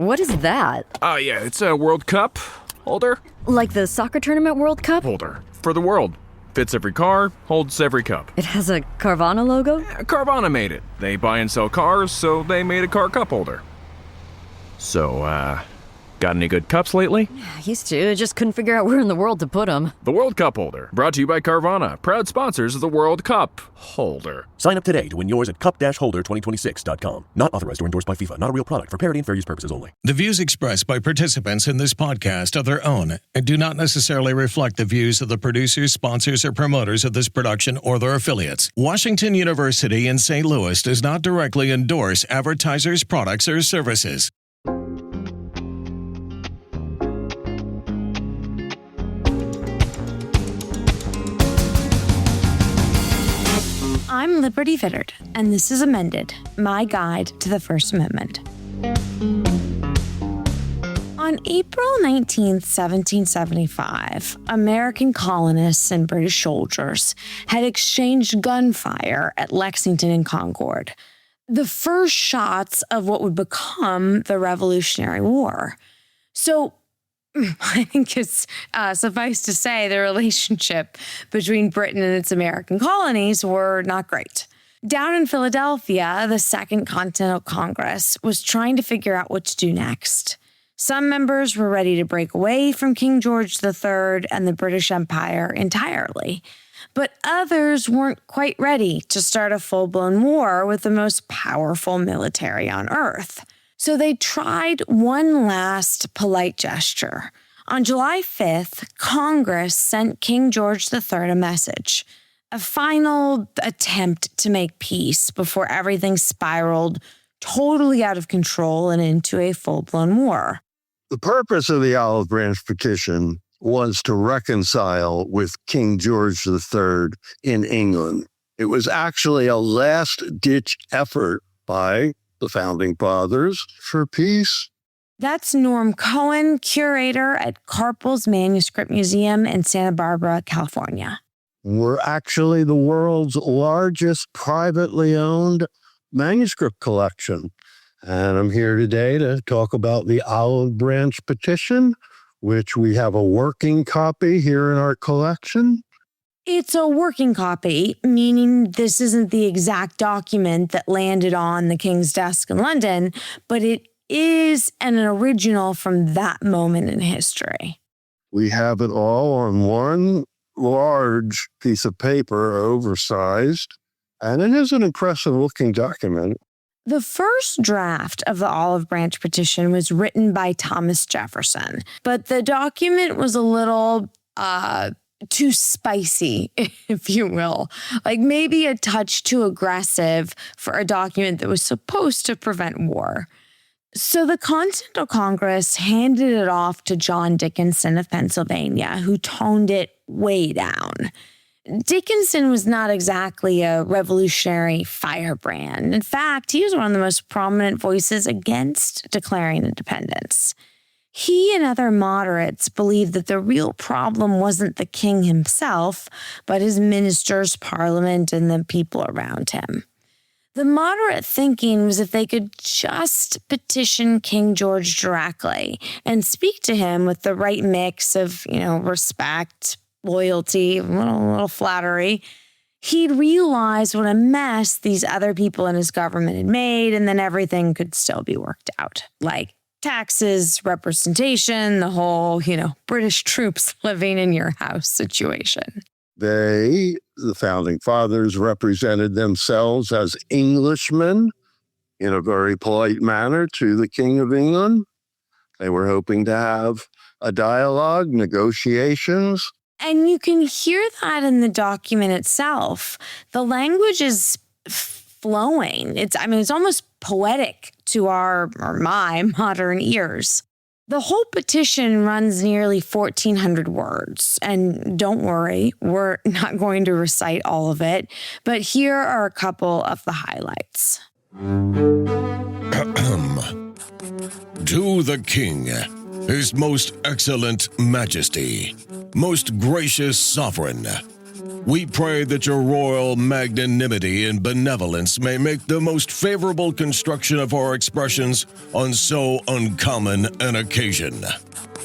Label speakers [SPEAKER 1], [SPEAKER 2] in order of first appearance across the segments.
[SPEAKER 1] What is that?
[SPEAKER 2] Yeah, it's a World Cup holder.
[SPEAKER 1] Like the soccer tournament World Cup?
[SPEAKER 2] Holder. For the world. Fits every car, holds every cup.
[SPEAKER 1] It has a Carvana logo?
[SPEAKER 2] Carvana made it. They buy and sell cars, so they made a car cup holder. So, got any good cups lately?
[SPEAKER 1] I used to, just couldn't figure out where in the world to put them.
[SPEAKER 2] The World Cup holder, brought to you by Carvana, proud sponsors of the World Cup holder.
[SPEAKER 3] Sign up today to win yours at cup-holder2026.com. Not authorized or endorsed by FIFA. Not a real product. For parody and fair use purposes only.
[SPEAKER 4] The views expressed by participants in this podcast are their own and do not necessarily reflect the views of the producers, sponsors, or promoters of this production or their affiliates. Washington University in St. Louis does not directly endorse advertisers' products or services.
[SPEAKER 5] I'm Liberty Vittert, and this is Amended, my guide to the First Amendment. On April 19, 1775, American colonists and British soldiers had exchanged gunfire at Lexington and Concord, the first shots of what would become the Revolutionary War. So, I think it's suffice to say the relationship between Britain and its American colonies were not great. Down in Philadelphia, the Second Continental Congress was trying to figure out what to do next. Some members were ready to break away from King George III and the British Empire entirely, but others weren't quite ready to start a full-blown war with the most powerful military on earth. So they tried one last polite gesture. On July 5th, Congress sent King George III a message, a final attempt to make peace before everything spiraled totally out of control and into a full-blown war.
[SPEAKER 6] The purpose of the Olive Branch petition was to reconcile with King George III in England. It was actually a last-ditch effort by the Founding Fathers for peace.
[SPEAKER 5] That's Norm Cohen, curator at Carpel's Manuscript Museum in Santa Barbara, California.
[SPEAKER 6] We're actually the world's largest privately owned manuscript collection. And I'm here today to talk about the Olive Branch petition, which we have a working copy here in our collection.
[SPEAKER 5] It's a working copy, meaning this isn't the exact document that landed on the King's desk in London, but it is an original from that moment in history.
[SPEAKER 6] We have it all on one large piece of paper, oversized, and it is an impressive-looking document.
[SPEAKER 5] The first draft of the Olive Branch petition was written by Thomas Jefferson, but the document was a little, too spicy, if you will. Like maybe a touch too aggressive for a document that was supposed to prevent war. So the Continental Congress handed it off to John Dickinson of Pennsylvania, who toned it way down. Dickinson was not exactly a revolutionary firebrand. In fact, he was one of the most prominent voices against declaring independence. He and other moderates believed that the real problem wasn't the king himself, but his ministers, parliament, and the people around him. The moderate thinking was if they could just petition King George directly and speak to him with the right mix of, respect, loyalty, a little flattery, he'd realize what a mess these other people in his government had made, and then everything could still be worked out. Like taxes, representation, the whole, British troops living in your house situation.
[SPEAKER 6] They, the Founding Fathers, represented themselves as Englishmen in a very polite manner to the King of England. They were hoping to have a dialogue, negotiations.
[SPEAKER 5] And you can hear that in the document itself. The language is flowing. It's almost poetic to my modern ears. The whole petition runs nearly 1,400 words. And don't worry, we're not going to recite all of it. But here are a couple of the highlights.
[SPEAKER 4] To the King, His Most Excellent Majesty, Most Gracious Sovereign, We pray that your royal magnanimity and benevolence may make the most favorable construction of our expressions on so uncommon an occasion.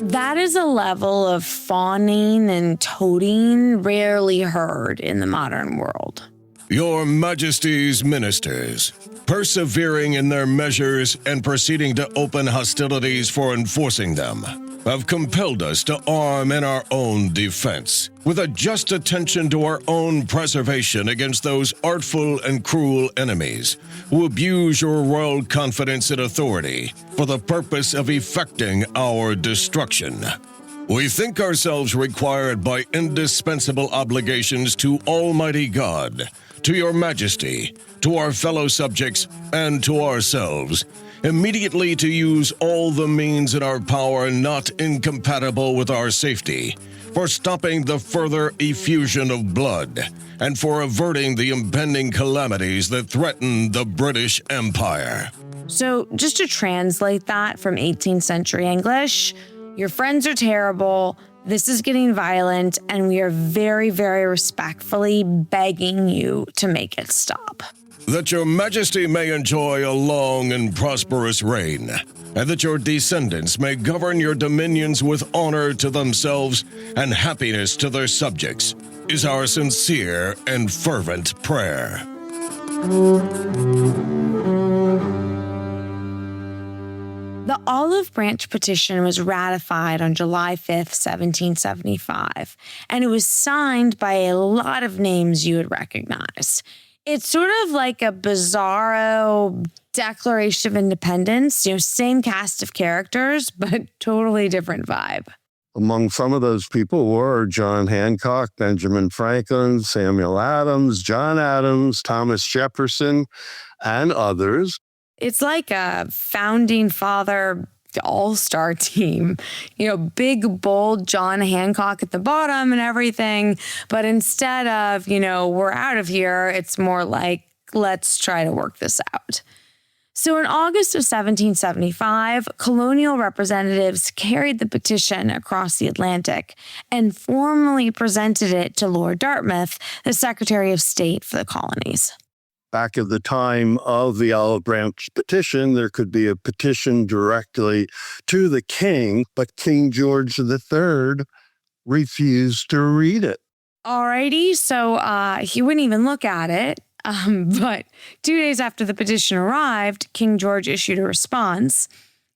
[SPEAKER 5] That is a level of fawning and toting rarely heard in the modern world.
[SPEAKER 4] Your Majesty's ministers, persevering in their measures and proceeding to open hostilities for enforcing them, have compelled us to arm in our own defense, with a just attention to our own preservation against those artful and cruel enemies who abuse your royal confidence and authority for the purpose of effecting our destruction. We think ourselves required by indispensable obligations to Almighty God, to your Majesty, to our fellow subjects, and to ourselves, immediately to use all the means in our power not incompatible with our safety, for stopping the further effusion of blood, and for averting the impending calamities that threaten the British Empire.
[SPEAKER 5] So just to translate that from 18th century English, your friends are terrible, this is getting violent, and we are very, very respectfully begging you to make it stop.
[SPEAKER 4] That your Majesty may enjoy a long and prosperous reign, and that your descendants may govern your dominions with honor to themselves and happiness to their subjects, is our sincere and fervent prayer.
[SPEAKER 5] The Olive Branch Petition was ratified on July 5th, 1775, and it was signed by a lot of names you would recognize. It's sort of like a bizarro Declaration of Independence, same cast of characters, but totally different vibe.
[SPEAKER 6] Among some of those people were John Hancock, Benjamin Franklin, Samuel Adams, John Adams, Thomas Jefferson, and others.
[SPEAKER 5] It's like a founding father all-star team, big, bold John Hancock at the bottom and everything. But instead of, we're out of here, it's more like, let's try to work this out. So in August of 1775, colonial representatives carried the petition across the Atlantic and formally presented it to Lord Dartmouth, the Secretary of State for the colonies.
[SPEAKER 6] Back at the time of the Olive Branch Petition, there could be a petition directly to the king, but King George III refused to read it.
[SPEAKER 5] Alrighty, so he wouldn't even look at it. But 2 days after the petition arrived, King George issued a response.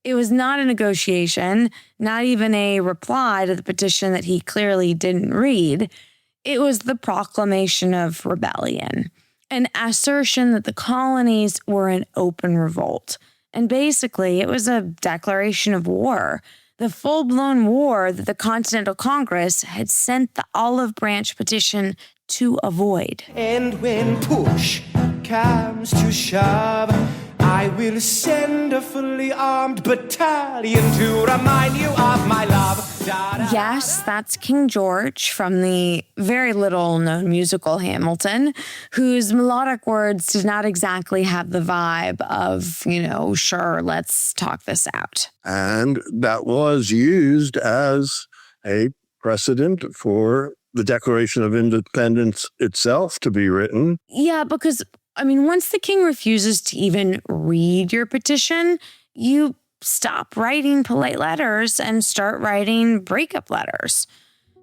[SPEAKER 5] It was not a negotiation, not even a reply to the petition that he clearly didn't read. It was the proclamation of rebellion, an assertion that the colonies were in open revolt. And basically, it was a declaration of war, the full-blown war that the Continental Congress had sent the Olive Branch Petition to avoid.
[SPEAKER 7] And when push comes to shove, I will send a fully armed battalion to remind you of my love.
[SPEAKER 5] Yes, that's King George from the very little-known musical Hamilton, whose melodic words did not exactly have the vibe of, sure, let's talk this out.
[SPEAKER 6] And that was used as a precedent for the Declaration of Independence itself to be written.
[SPEAKER 5] Yeah, because, once the king refuses to even read your petition, you stop writing polite letters and start writing breakup letters.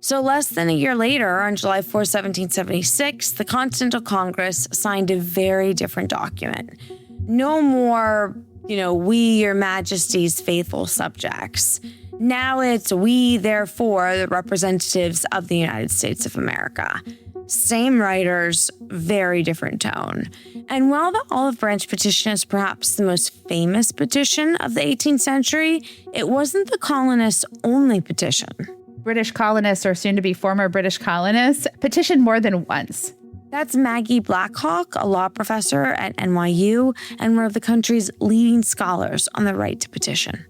[SPEAKER 5] So less than a year later, on July 4, 1776, the Continental Congress signed a very different document. No more, we, your majesty's faithful subjects. Now it's we, therefore, the representatives of the United States of America. Same writers, very different tone. And while the Olive Branch Petition is perhaps the most famous petition of the 18th century, it wasn't the colonists' only petition.
[SPEAKER 8] British colonists, or soon-to-be former British colonists, petitioned more than once.
[SPEAKER 5] That's Maggie Blackhawk, a law professor at NYU and one of the country's leading scholars on the right to petition.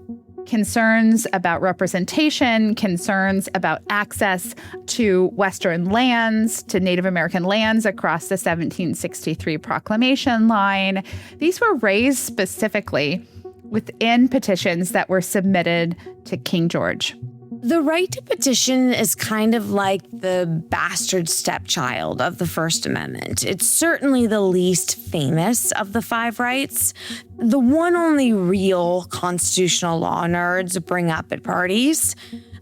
[SPEAKER 8] Concerns about representation, concerns about access to Western lands, to Native American lands across the 1763 proclamation line. These were raised specifically within petitions that were submitted to King George.
[SPEAKER 5] The right to petition is kind of like the bastard stepchild of the First Amendment. It's certainly the least famous of the 5 rights, the one only real constitutional law nerds bring up at parties.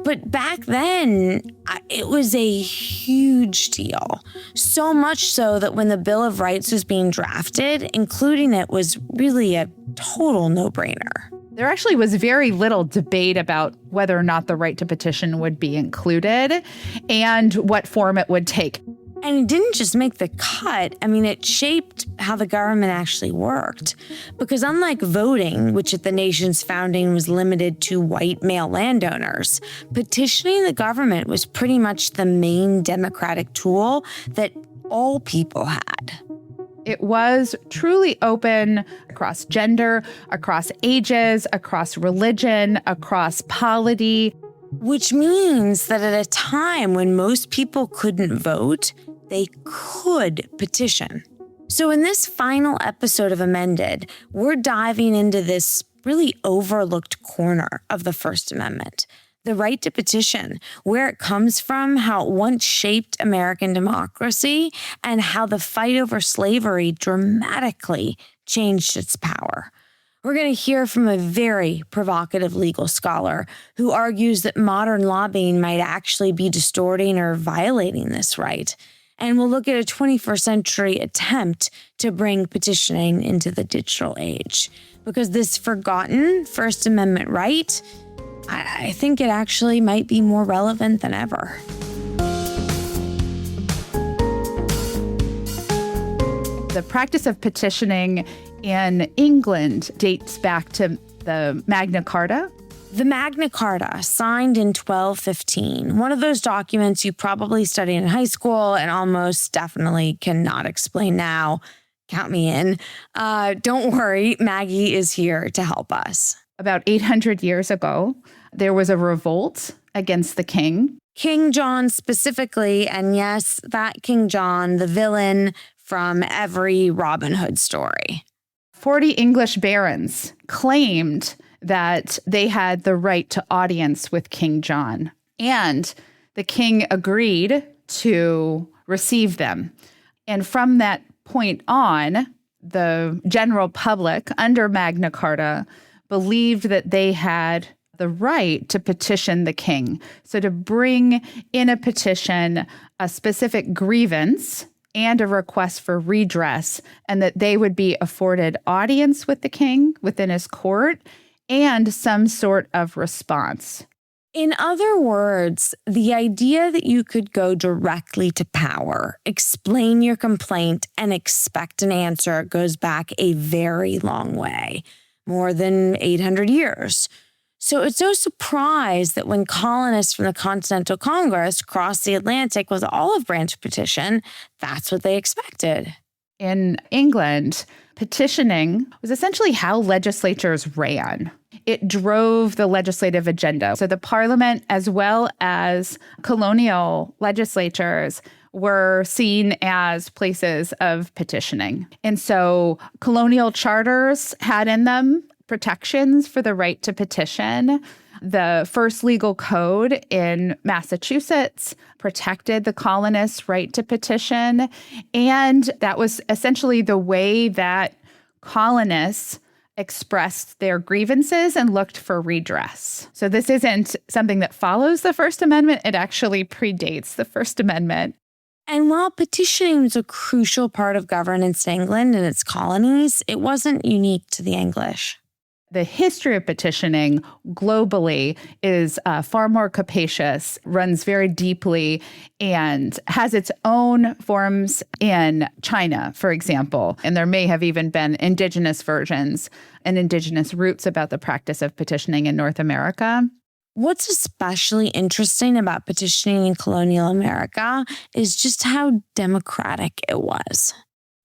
[SPEAKER 5] But back then, it was a huge deal. So much so that when the Bill of Rights was being drafted, including it was really a total no-brainer.
[SPEAKER 8] There actually was very little debate about whether or not the right to petition would be included and what form it would take.
[SPEAKER 5] And it didn't just make the cut. I mean, it shaped how the government actually worked. Because unlike voting, which at the nation's founding was limited to white male landowners, petitioning the government was pretty much the main democratic tool that all people had.
[SPEAKER 8] It was truly open across gender, across ages, across religion, across polity.
[SPEAKER 5] Which means that at a time when most people couldn't vote, they could petition. So in this final episode of Amended, we're diving into this really overlooked corner of the First Amendment, the right to petition, where it comes from, how it once shaped American democracy, and how the fight over slavery dramatically changed its power. We're going to hear from a very provocative legal scholar who argues that modern lobbying might actually be distorting or violating this right. And we'll look at a 21st century attempt to bring petitioning into the digital age. Because this forgotten First Amendment right, I think it actually might be more relevant than ever.
[SPEAKER 8] The practice of petitioning in England dates back to the Magna Carta.
[SPEAKER 5] The Magna Carta, signed in 1215, one of those documents you probably studied in high school and almost definitely cannot explain now. Count me in. Don't worry, Maggie is here to help us.
[SPEAKER 8] About 800 years ago, there was a revolt against the king.
[SPEAKER 5] King John specifically, and yes, that King John, the villain from every Robin Hood story.
[SPEAKER 8] 40 English barons claimed that they had the right to audience with King John, and the king agreed to receive them. And from that point on, the general public under Magna Carta believed that they had the right to petition the king. So to bring in a petition, a specific grievance and a request for redress, and that they would be afforded audience with the king within his court and some sort of response.
[SPEAKER 5] In other words, the idea that you could go directly to power, explain your complaint, and expect an answer goes back a very long way, more than 800 years. So it's no surprise that when colonists from the Continental Congress crossed the Atlantic with the olive branch petition, that's what they expected.
[SPEAKER 8] In England, petitioning was essentially how legislatures ran. It drove the legislative agenda. So the parliament, as well as colonial legislatures, were seen as places of petitioning. And so colonial charters had in them protections for the right to petition. The first legal code in Massachusetts protected the colonists' right to petition. And that was essentially the way that colonists expressed their grievances and looked for redress. So this isn't something that follows the First Amendment. It actually predates the First Amendment.
[SPEAKER 5] And while petitioning was a crucial part of governance in England and its colonies, it wasn't unique to the English.
[SPEAKER 8] The history of petitioning globally is far more capacious, runs very deeply, and has its own forms in China, for example. And there may have even been indigenous versions and indigenous roots about the practice of petitioning in North America.
[SPEAKER 5] What's especially interesting about petitioning in colonial America is just how democratic it was.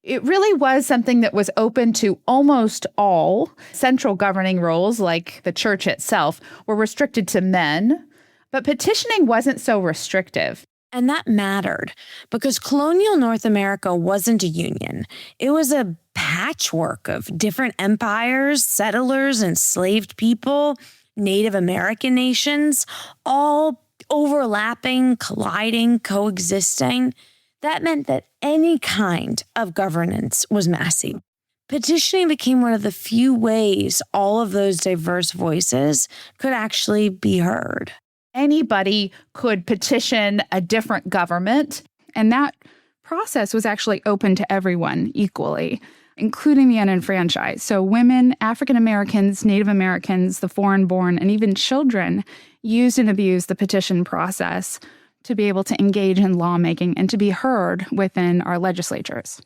[SPEAKER 8] It really was something that was open to almost all. Central governing roles, like the church itself, were restricted to men, but petitioning wasn't so restrictive.
[SPEAKER 5] And that mattered because colonial North America wasn't a union. It was a patchwork of different empires, settlers, enslaved people. Native American nations, all overlapping, colliding, coexisting. That meant that any kind of governance was messy. Petitioning became one of the few ways all of those diverse voices could actually be heard.
[SPEAKER 8] Anybody could petition a different government, and that process was actually open to everyone equally, including the unenfranchised. So women, African Americans, Native Americans, the foreign-born, and even children used and abused the petition process to be able to engage in lawmaking and to be heard within our legislatures.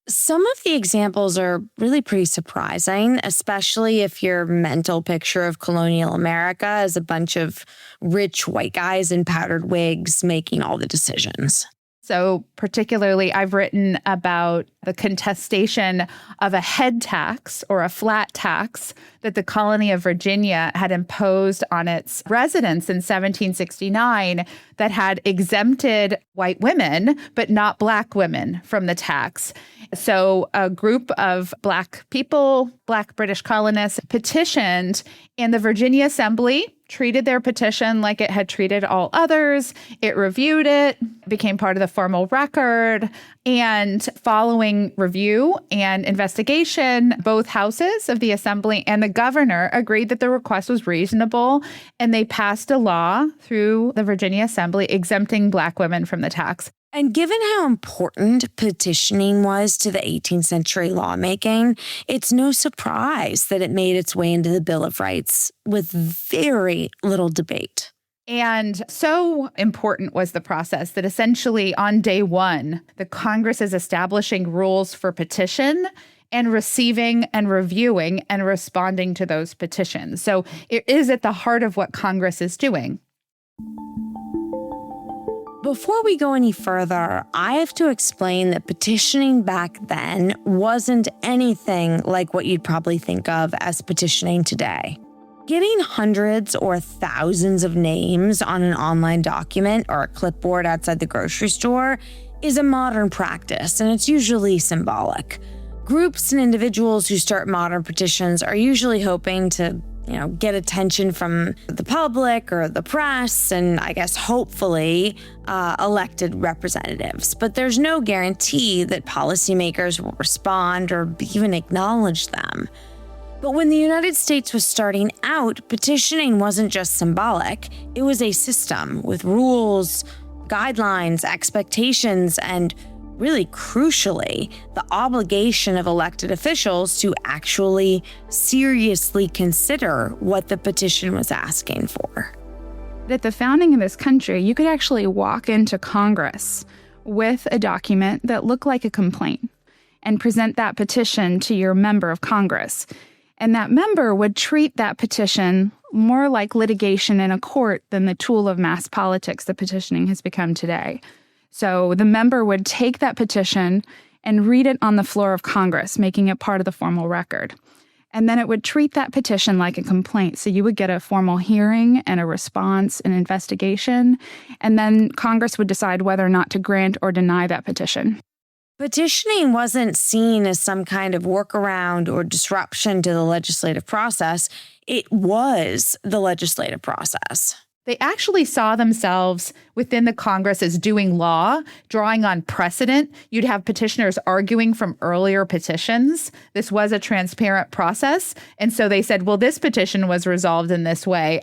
[SPEAKER 5] Some of the examples are really pretty surprising, especially if your mental picture of colonial America is a bunch of rich white guys in powdered wigs making all the decisions.
[SPEAKER 8] So particularly, I've written about the contestation of a head tax or a flat tax that the colony of Virginia had imposed on its residents in 1769 that had exempted white women, but not Black women from the tax. So a group of Black people, Black British colonists, petitioned, and the Virginia Assembly treated their petition like it had treated all others. It reviewed it, became part of the formal record, and following review and investigation, both houses of the Assembly and the governor agreed that the request was reasonable, and they passed a law through the Virginia Assembly exempting Black women from the tax.
[SPEAKER 5] And given how important petitioning was to the 18th century lawmaking, it's no surprise that it made its way into the Bill of Rights with very little debate.
[SPEAKER 8] And so important was the process that essentially on day one, the Congress is establishing rules for petition and receiving and reviewing and responding to those petitions. So it is at the heart of what Congress is doing.
[SPEAKER 5] Before we go any further, I have to explain that petitioning back then wasn't anything like what you'd probably think of as petitioning today. Getting hundreds or thousands of names on an online document or a clipboard outside the grocery store is a modern practice, and it's usually symbolic. Groups and individuals who start modern petitions are usually hoping to get attention from the public or the press and I guess hopefully elected representatives. But there's no guarantee that policymakers will respond or even acknowledge them. But when the United States was starting out, petitioning wasn't just symbolic. It was a system with rules, guidelines, expectations, and really crucially, the obligation of elected officials to actually seriously consider what the petition was asking for.
[SPEAKER 8] At the founding of this country, you could actually walk into Congress with a document that looked like a complaint and present that petition to your member of Congress. And that member would treat that petition more like litigation in a court than the tool of mass politics that petitioning has become today. So the member would take that petition and read it on the floor of Congress, making it part of the formal record. And then it would treat that petition like a complaint. So you would get a formal hearing and a response, an investigation, and then Congress would decide whether or not to grant or deny that petition.
[SPEAKER 5] Petitioning wasn't seen as some kind of workaround or disruption to the legislative process. It was the legislative process.
[SPEAKER 8] They actually saw themselves within the Congress as doing law, drawing on precedent. You'd have petitioners arguing from earlier petitions. This was a transparent process. And so they said, well, this petition was resolved in this way.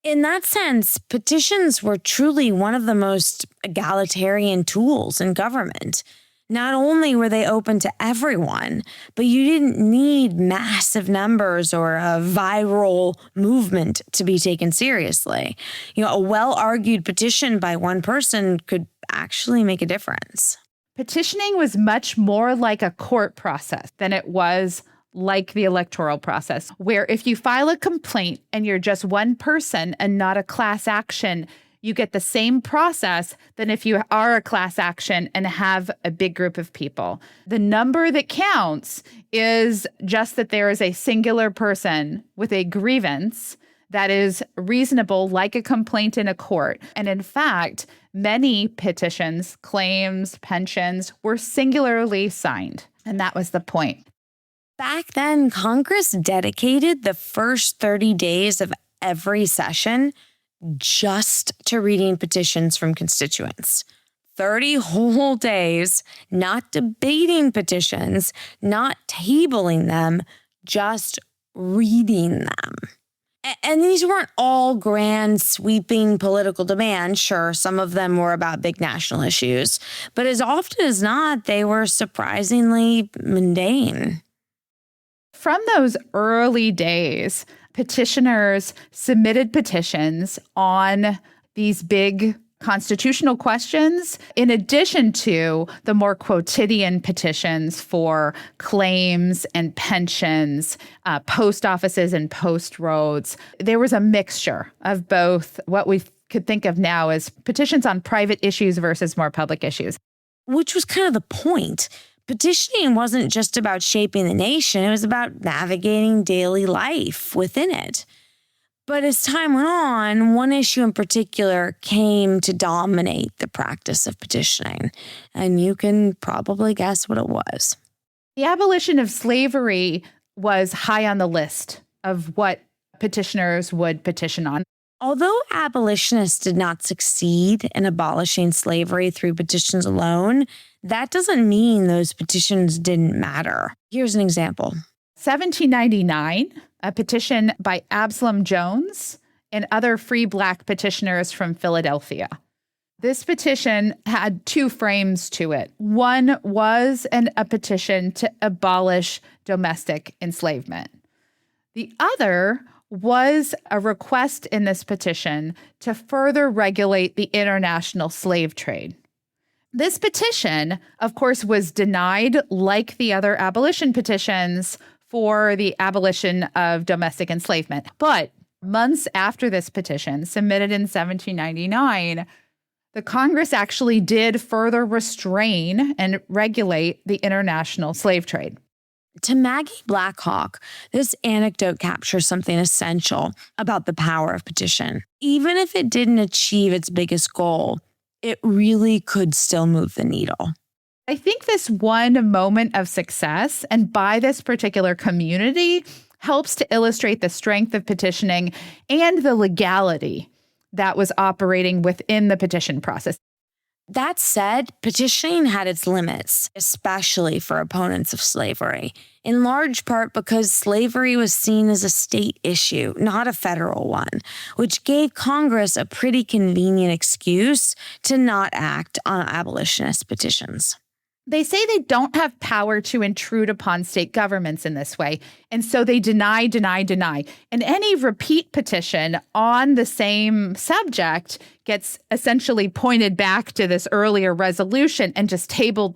[SPEAKER 5] In that sense, petitions were truly one of the most egalitarian tools in government. Not only were they open to everyone, but you didn't need massive numbers or a viral movement to be taken seriously. A well-argued petition by one person could actually make a difference.
[SPEAKER 8] Petitioning was much more like a court process than it was like the electoral process, where if you file a complaint and you're just one person and not a class action, you get the same process than if you are a class action and have a big group of people. The number that counts is just that there is a singular person with a grievance that is reasonable, like a complaint in a court. And in fact, many petitions, claims, pensions were singularly signed. And that was the point.
[SPEAKER 5] Back then, Congress dedicated the first 30 days of every session just to reading petitions from constituents. 30 whole days, not debating petitions, not tabling them, just reading them. And these weren't all grand, sweeping political demands. Sure, some of them were about big national issues, but as often as not, they were surprisingly mundane.
[SPEAKER 8] From those early days, petitioners submitted petitions on these big constitutional questions, in addition to the more quotidian petitions for claims and pensions, post offices and post roads. There was a mixture of both what we could think of now as petitions on private issues versus more public issues.
[SPEAKER 5] Which was kind of the point. Petitioning wasn't just about shaping the nation, it was about navigating daily life within it. But as time went on, one issue in particular came to dominate the practice of petitioning. And you can probably guess what it was.
[SPEAKER 8] The abolition of slavery was high on the list of what petitioners would petition on.
[SPEAKER 5] Although abolitionists did not succeed in abolishing slavery through petitions alone, that doesn't mean those petitions didn't matter. Here's an example.
[SPEAKER 8] 1799, a petition by Absalom Jones and other free Black petitioners from Philadelphia. This petition had two frames to it. One was a petition to abolish domestic enslavement. The other was a request in this petition to further regulate the international slave trade. This petition, of course, was denied, like the other abolition petitions, for the abolition of domestic enslavement. But months after this petition, submitted in 1799, the Congress actually did further restrain and regulate the international slave trade.
[SPEAKER 5] To Maggie Blackhawk, this anecdote captures something essential about the power of petition. Even if it didn't achieve its biggest goal, it really could still move the needle.
[SPEAKER 8] I think this one moment of success, and by this particular community, helps to illustrate the strength of petitioning and the legality that was operating within the petition process.
[SPEAKER 5] That said, petitioning had its limits, especially for opponents of slavery, in large part because slavery was seen as a state issue, not a federal one, which gave Congress a pretty convenient excuse to not act on abolitionist petitions.
[SPEAKER 8] They say they don't have power to intrude upon state governments in this way, and so they deny. And any repeat petition on the same subject gets essentially pointed back to this earlier resolution and just tabled.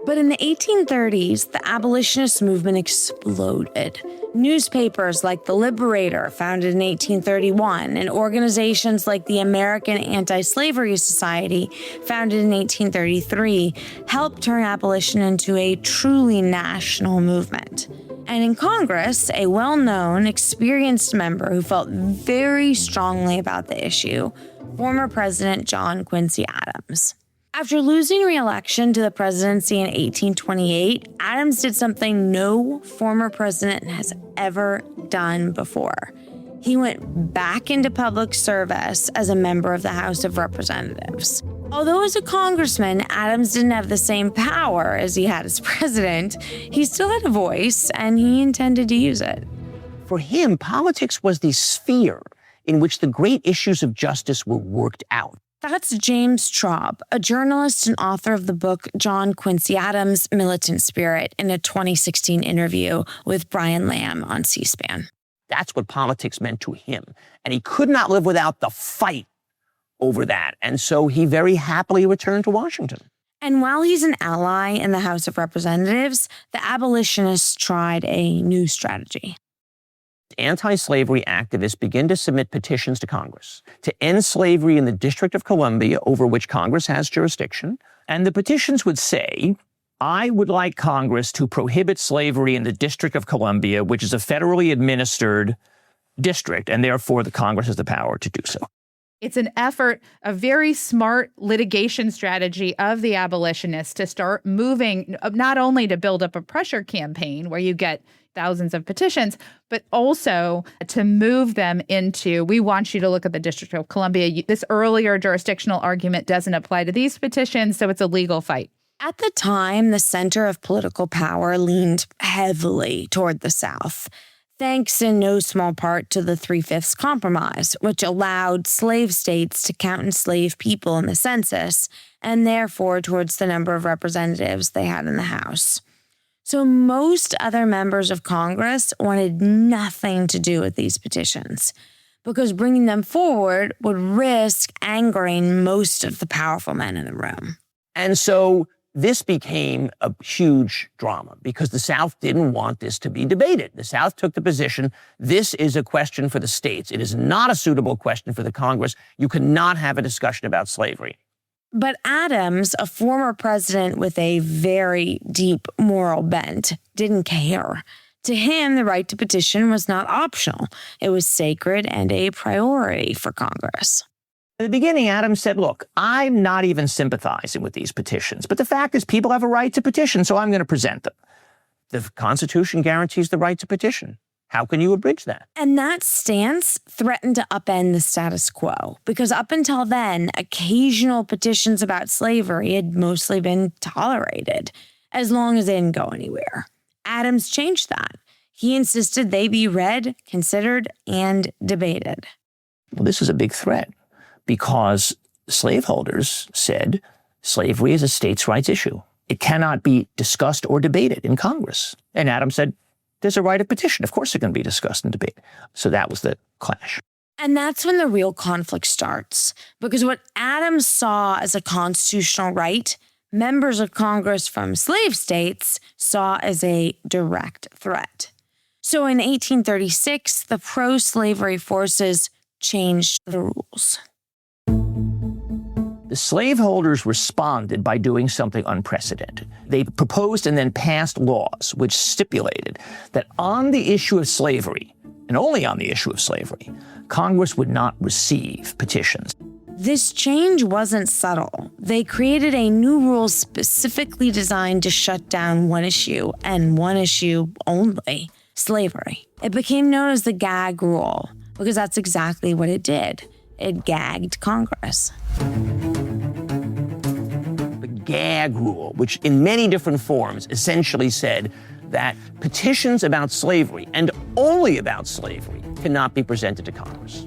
[SPEAKER 5] But in the 1830s, the abolitionist movement exploded. Newspapers like The Liberator, founded in 1831, and organizations like the American Anti-Slavery Society, founded in 1833, helped turn abolition into a truly national movement. And in Congress, a well-known, experienced member who felt very strongly about the issue, former President John Quincy Adams. After losing re-election to the presidency in 1828, Adams did something no former president has ever done before. He went back into public service as a member of the House of Representatives. Although as a congressman, Adams didn't have the same power as he had as president, he still had a voice, and he intended to use it.
[SPEAKER 9] For him, politics was the sphere in which the great issues of justice were worked out.
[SPEAKER 5] That's James Traub, a journalist and author of the book John Quincy Adams, Militant Spirit, in a 2016 interview with Brian Lamb on C-SPAN.
[SPEAKER 9] That's what politics meant to him. And he could not live without the fight over that. And so he very happily returned to Washington.
[SPEAKER 5] And while he's an ally in the House of Representatives, the abolitionists tried a new strategy.
[SPEAKER 9] Anti-slavery activists begin to submit petitions to Congress to end slavery in the District of Columbia, over which Congress has jurisdiction. And the petitions would say, I would like Congress to prohibit slavery in the District of Columbia, which is a federally administered district, and therefore the Congress has the power to do so.
[SPEAKER 8] It's an effort, a very smart litigation strategy of the abolitionists to start moving, not only to build up a pressure campaign where you get, thousands of petitions, but also to move them into, we want you to look at the District of Columbia. This earlier jurisdictional argument doesn't apply to these petitions, so it's a legal fight.
[SPEAKER 5] At the time, the center of political power leaned heavily toward the South, thanks in no small part to the 3/5 Compromise, which allowed slave states to count enslaved people in the census, and therefore towards the number of representatives they had in the House. So most other members of Congress wanted nothing to do with these petitions, because bringing them forward would risk angering most of the powerful men in the room.
[SPEAKER 9] And so this became a huge drama because the South didn't want this to be debated. The South took the position, this is a question for the states. It is not a suitable question for the Congress. You cannot have a discussion about slavery.
[SPEAKER 5] But Adams, a former president with a very deep moral bent, didn't care. To him, the right to petition was not optional. It was sacred and a priority for Congress.
[SPEAKER 9] At the beginning, Adams said, look, I'm not even sympathizing with these petitions, but the fact is people have a right to petition, so I'm going to present them. The Constitution guarantees the right to petition. How can you abridge that?
[SPEAKER 5] And that stance threatened to upend the status quo, because up until then, occasional petitions about slavery had mostly been tolerated, as long as they didn't go anywhere. Adams changed that. He insisted they be read, considered, and debated.
[SPEAKER 9] Well, this is a big threat, because slaveholders said slavery is a states' rights issue. It cannot be discussed or debated in Congress. And Adams said, there's a right of petition. Of course it can be discussed and debated. So that was the clash.
[SPEAKER 5] And that's when the real conflict starts, because what Adams saw as a constitutional right, members of Congress from slave states saw as a direct threat. So in 1836, the pro-slavery forces changed the rules.
[SPEAKER 9] The slaveholders responded by doing something unprecedented. They proposed and then passed laws which stipulated that on the issue of slavery, and only on the issue of slavery, Congress would not receive petitions.
[SPEAKER 5] This change wasn't subtle. They created a new rule specifically designed to shut down one issue, and one issue only, slavery. It became known as the gag rule, because that's exactly what it did. It gagged Congress.
[SPEAKER 9] The gag rule, which in many different forms essentially said that petitions about slavery, and only about slavery, cannot be presented to Congress.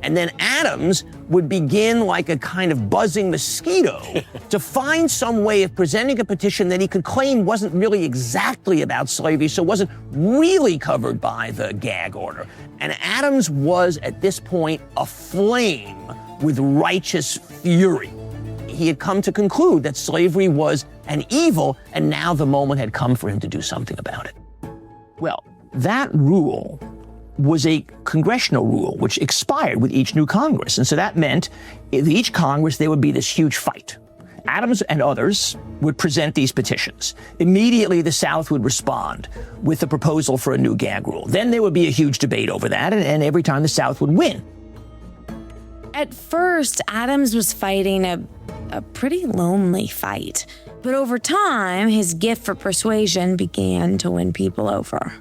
[SPEAKER 9] And then Adams would begin like a kind of buzzing mosquito to find some way of presenting a petition that he could claim wasn't really exactly about slavery, so wasn't really covered by the gag order. And Adams was, at this point, aflame with righteous fury. He had come to conclude that slavery was an evil, and now the moment had come for him to do something about it. Well, that rule was a congressional rule which expired with each new Congress. And so that meant in each Congress there would be this huge fight. Adams and others would present these petitions. Immediately the South would respond with a proposal for a new gag rule. Then there would be a huge debate over that, and every time the South would win.
[SPEAKER 5] At first, Adams was fighting a pretty lonely fight. But over time, his gift for persuasion began to win people over.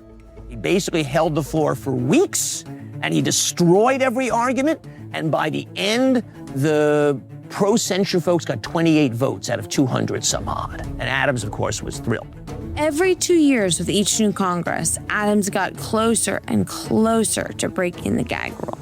[SPEAKER 9] He basically held the floor for weeks, and he destroyed every argument. And by the end, the pro-censure folks got 28 votes out of 200 some odd. And Adams, of course, was thrilled.
[SPEAKER 5] Every 2 years with each new Congress, Adams got closer and closer to breaking the gag rule.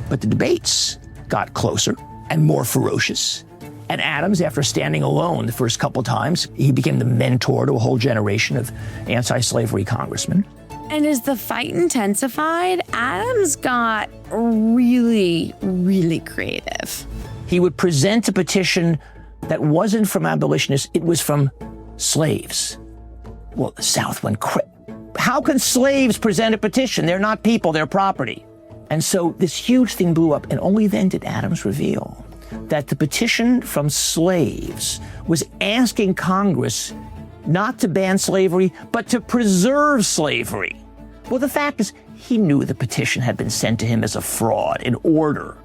[SPEAKER 9] But the debates got closer and more ferocious. And Adams, after standing alone the first couple times, he became the mentor to a whole generation of anti-slavery congressmen.
[SPEAKER 5] And as the fight intensified, Adams got really, really creative.
[SPEAKER 9] He would present a petition that wasn't from abolitionists, it was from slaves. Well, the South went crazy. How can slaves present a petition? They're not people, they're property. And so this huge thing blew up, and only then did Adams reveal that the petition from slaves was asking Congress not to ban slavery, but to preserve slavery. Well, the fact is, he knew the petition had been sent to him as a fraud in order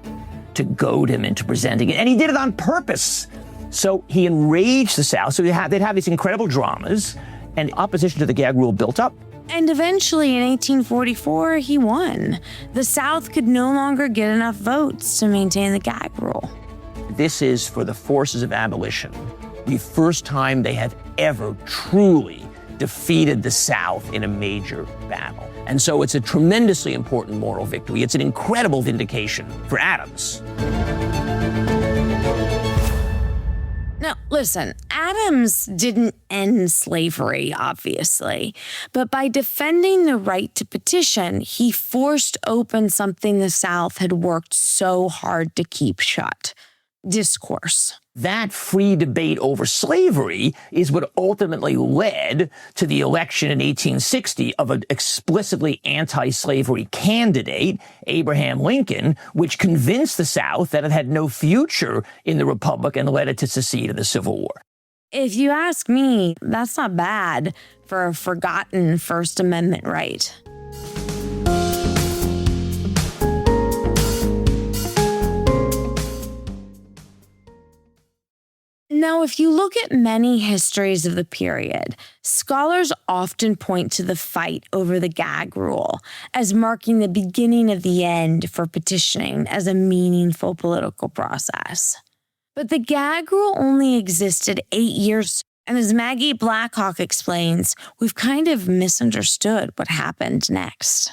[SPEAKER 9] to goad him into presenting it, and he did it on purpose. So he enraged the South, so they'd have these incredible dramas, and opposition to the gag rule built up.
[SPEAKER 5] And eventually, in 1844, he won. The South could no longer get enough votes to maintain the gag rule.
[SPEAKER 9] This is, for the forces of abolition, the first time they have ever truly defeated the South in a major battle. And so it's a tremendously important moral victory. It's an incredible vindication for Adams.
[SPEAKER 5] Now, listen, Adams didn't end slavery, obviously, but by defending the right to petition, he forced open something the South had worked so hard to keep shut: discourse.
[SPEAKER 9] That free debate over slavery is what ultimately led to the election in 1860 of an explicitly anti-slavery candidate, Abraham Lincoln, which convinced the South that it had no future in the Republic and led it to secede in the Civil War.
[SPEAKER 5] If you ask me, that's not bad for a forgotten First Amendment right. Now, if you look at many histories of the period, scholars often point to the fight over the gag rule as marking the beginning of the end for petitioning as a meaningful political process. But the gag rule only existed 8 years, and as Maggie Blackhawk explains, we've kind of misunderstood what happened next.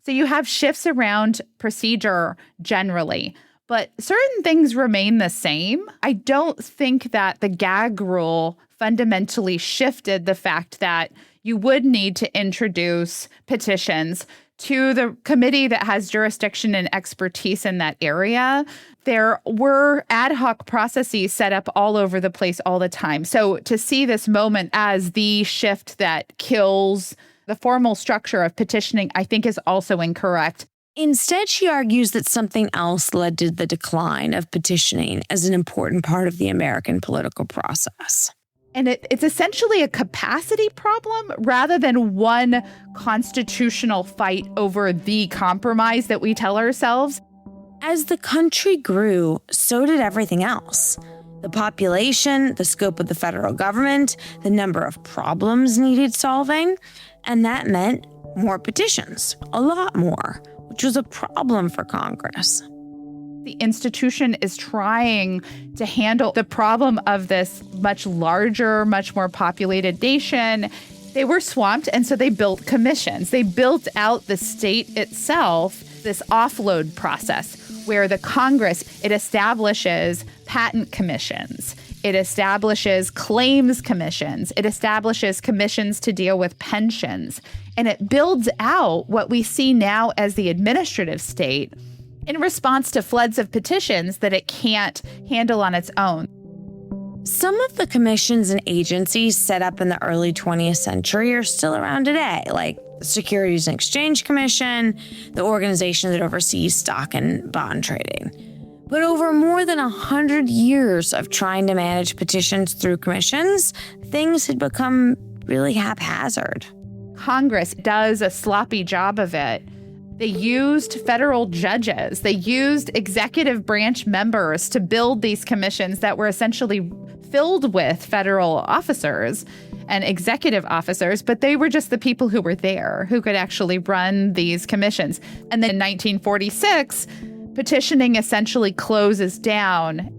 [SPEAKER 8] So you have shifts around procedure generally, but certain things remain the same. I don't think that the gag rule fundamentally shifted the fact that you would need to introduce petitions to the committee that has jurisdiction and expertise in that area. There were ad hoc processes set up all over the place all the time. So to see this moment as the shift that kills the formal structure of petitioning, I think is also incorrect.
[SPEAKER 5] Instead, she argues that something else led to the decline of petitioning as an important part of the American political process.
[SPEAKER 8] And it's essentially a capacity problem rather than one constitutional fight over the compromise that we tell ourselves.
[SPEAKER 5] As the country grew, so did everything else. The population, the scope of the federal government, the number of problems needed solving, and that meant more petitions, a lot more, which was a problem for Congress.
[SPEAKER 8] The institution is trying to handle the problem of this much larger, much more populated nation. They were swamped, and so they built commissions. They built out the state itself, this offload process, where the Congress, it establishes patent commissions. It establishes claims commissions. It establishes commissions to deal with pensions. And it builds out what we see now as the administrative state in response to floods of petitions that it can't handle on its own.
[SPEAKER 5] Some of the commissions and agencies set up in the early 20th century are still around today, like the Securities and Exchange Commission, the organization that oversees stock and bond trading. But over more than 100 years of trying to manage petitions through commissions, things had become really haphazard.
[SPEAKER 8] Congress does a sloppy job of it. They used federal judges. They used executive branch members to build these commissions that were essentially filled with federal officers and executive officers, but they were just the people who were there who could actually run these commissions. And then in 1946, petitioning essentially closes down.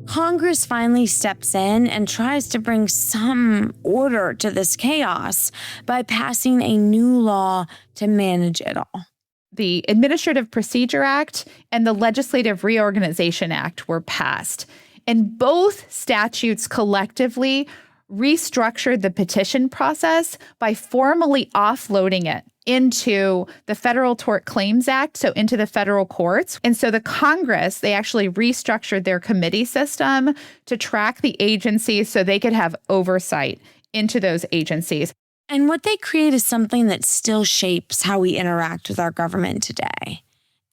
[SPEAKER 5] Congress finally steps in and tries to bring some order to this chaos by passing a new law to manage it all.
[SPEAKER 8] The Administrative Procedure Act and the Legislative Reorganization Act were passed, and both statutes collectively restructured the petition process by formally offloading it into the Federal Tort Claims Act, so into the federal courts. And so the Congress, they actually restructured their committee system to track the agencies so they could have oversight into those agencies.
[SPEAKER 5] And what they create is something that still shapes how we interact with our government today.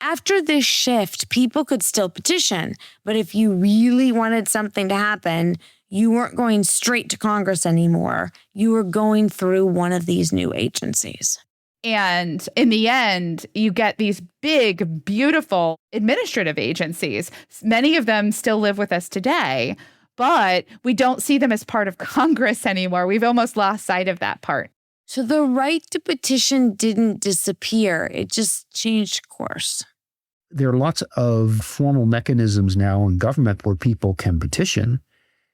[SPEAKER 5] After this shift, people could still petition, but if you really wanted something to happen, you weren't going straight to Congress anymore. You were going through one of these new agencies.
[SPEAKER 8] And in the end, you get these big, beautiful administrative agencies. Many of them still live with us today, but we don't see them as part of Congress anymore. We've almost lost sight of that part.
[SPEAKER 5] So the right to petition didn't disappear. It just changed course.
[SPEAKER 10] There are lots of formal mechanisms now in government where people can petition,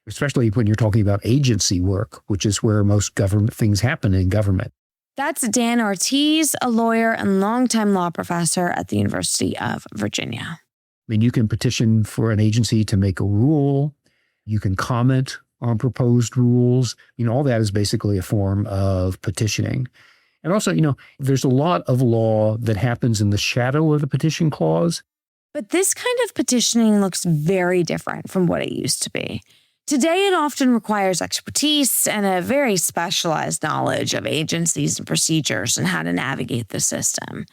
[SPEAKER 10] especially when you're talking about agency work, which is where most government things happen in government.
[SPEAKER 5] That's Dan Ortiz, a lawyer and longtime law professor at the University of Virginia.
[SPEAKER 10] I mean, you can petition for an agency to make a rule. You can comment on proposed rules. All that is basically a form of petitioning. And also, there's a lot of law that happens in the shadow of the petition clause.
[SPEAKER 5] But this kind of petitioning looks very different from what it used to be. Today, it often requires expertise and a very specialized knowledge of agencies and procedures and how to navigate the system.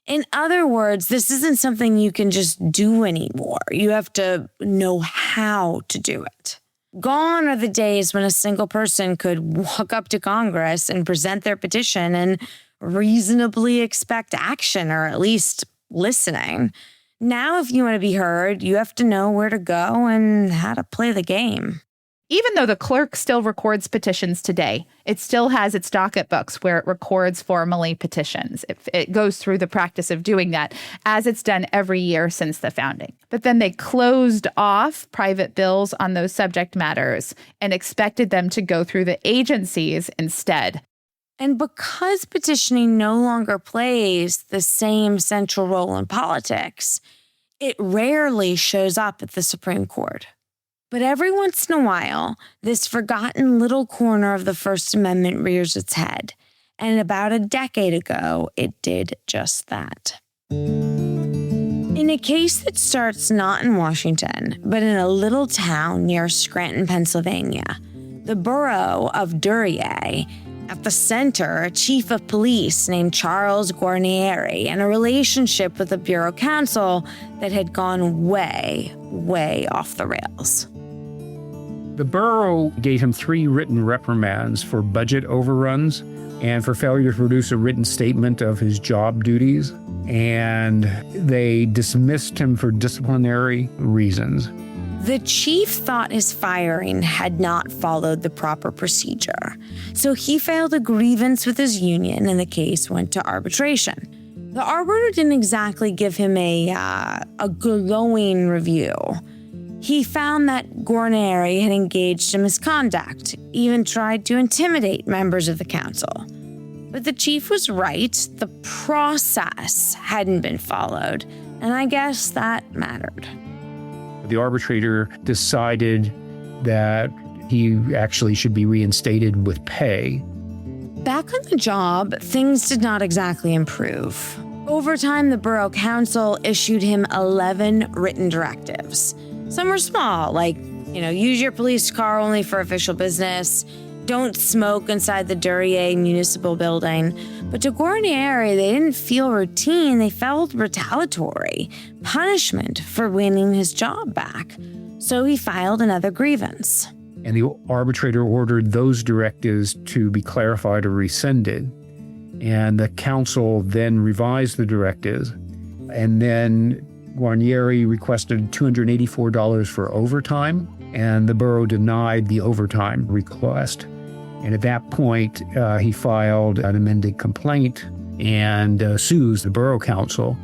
[SPEAKER 5] In other words, this isn't something you can just do anymore. You have to know how to do it. Gone are the days when a single person could walk up to Congress and present their petition and reasonably expect action, or at least listening. Now, if you want to be heard, you have to know where to go and how to play the game.
[SPEAKER 8] Even though the clerk still records petitions today, it still has its docket books where it records formally petitions. It goes through the practice of doing that, as it's done every year since the founding. But then they closed off private bills on those subject matters and expected them to go through the agencies instead.
[SPEAKER 5] And because petitioning no longer plays the same central role in politics, it rarely shows up at the Supreme Court. But every once in a while, this forgotten little corner of the First Amendment rears its head. And about a decade ago, it did just that. In a case that starts not in Washington, but in a little town near Scranton, Pennsylvania, the borough of Duryea, at the center, a chief of police named Charles Guarnieri and a relationship with the Bureau Counsel that had gone way, way off the rails.
[SPEAKER 10] The borough gave him 3 written reprimands for budget overruns and for failure to produce a written statement of his job duties. And they dismissed him for disciplinary reasons.
[SPEAKER 5] The chief thought his firing had not followed the proper procedure, so he filed a grievance with his union and the case went to arbitration. The arbiter didn't exactly give him a glowing review. He found that Guarnieri had engaged in misconduct, even tried to intimidate members of the council. But the chief was right. The process hadn't been followed, and I guess that mattered.
[SPEAKER 10] The arbitrator decided that he actually should be reinstated with pay.
[SPEAKER 5] Back on the job, things did not exactly improve. Over time, the borough council issued him 11 written directives. Some were small, like, use your police car only for official business, don't smoke inside the Duryea municipal building. But to Guarnieri, they didn't feel routine, they felt retaliatory, punishment for winning his job back. So he filed another grievance.
[SPEAKER 10] And the arbitrator ordered those directives to be clarified or rescinded. And the council then revised the directives. And then Guarnieri requested $284 for overtime, and the borough denied the overtime request. And at that point, he filed an amended complaint and sues the borough council,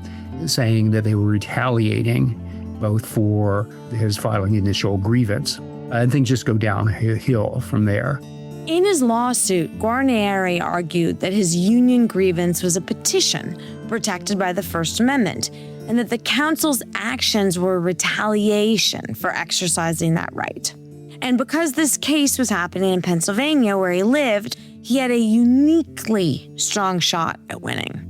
[SPEAKER 10] saying that they were retaliating both for his filing the initial grievance. And things just go downhill from there.
[SPEAKER 5] In his lawsuit, Guarnieri argued that his union grievance was a petition protected by the First Amendment, and that the council's actions were retaliation for exercising that right. And because this case was happening in Pennsylvania, where he lived, he had a uniquely strong shot at winning.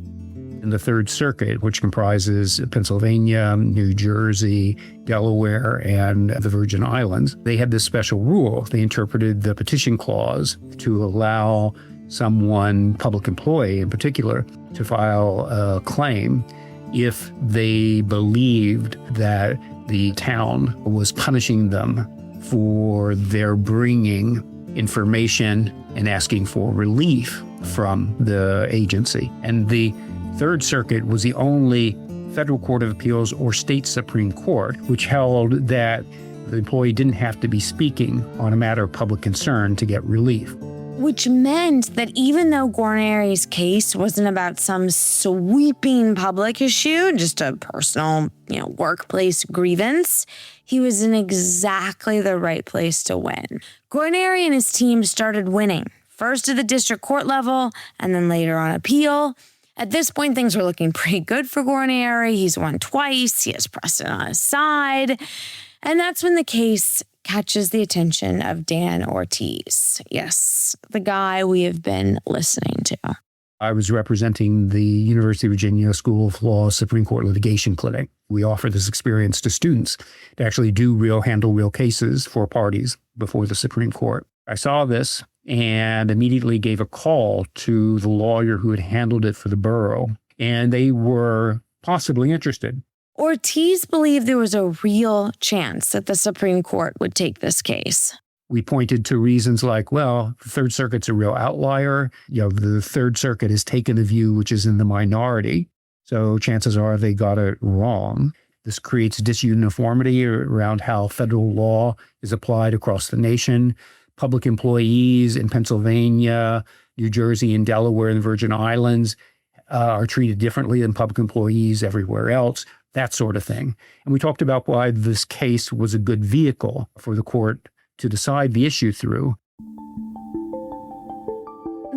[SPEAKER 10] In the Third Circuit, which comprises Pennsylvania, New Jersey, Delaware, and the Virgin Islands, they had this special rule. They interpreted the petition clause to allow someone, public employee in particular, to file a claim if they believed that the town was punishing them for their bringing information and asking for relief from the agency. And the Third Circuit was the only federal court of appeals or state Supreme Court which held that the employee didn't have to be speaking on a matter of public concern to get relief.
[SPEAKER 5] which meant that even though Guarneri's case wasn't about some sweeping public issue, just a personal, workplace grievance, he was in exactly the right place to win. Guarneri and his team started winning, first at the district court level and then later on appeal. At this point, things were looking pretty good for Guarneri. He's won twice. He has precedent on his side. And that's when the case catches the attention of Dan Ortiz. Yes, the guy we have been listening to.
[SPEAKER 10] I was representing the University of Virginia School of Law Supreme Court Litigation Clinic. We offer this experience to students to actually handle real cases for parties before the Supreme Court. I saw this and immediately gave a call to the lawyer who had handled it for the borough, and they were possibly interested.
[SPEAKER 5] Ortiz believed there was a real chance that the Supreme Court would take this case.
[SPEAKER 10] We pointed to reasons like, the Third Circuit's a real outlier. The Third Circuit has taken a view which is in the minority. So chances are they got it wrong. This creates disuniformity around how federal law is applied across the nation. Public employees in Pennsylvania, New Jersey, and Delaware, and the Virgin Islands are treated differently than public employees everywhere else, that sort of thing. And we talked about why this case was a good vehicle for the court to decide the issue through.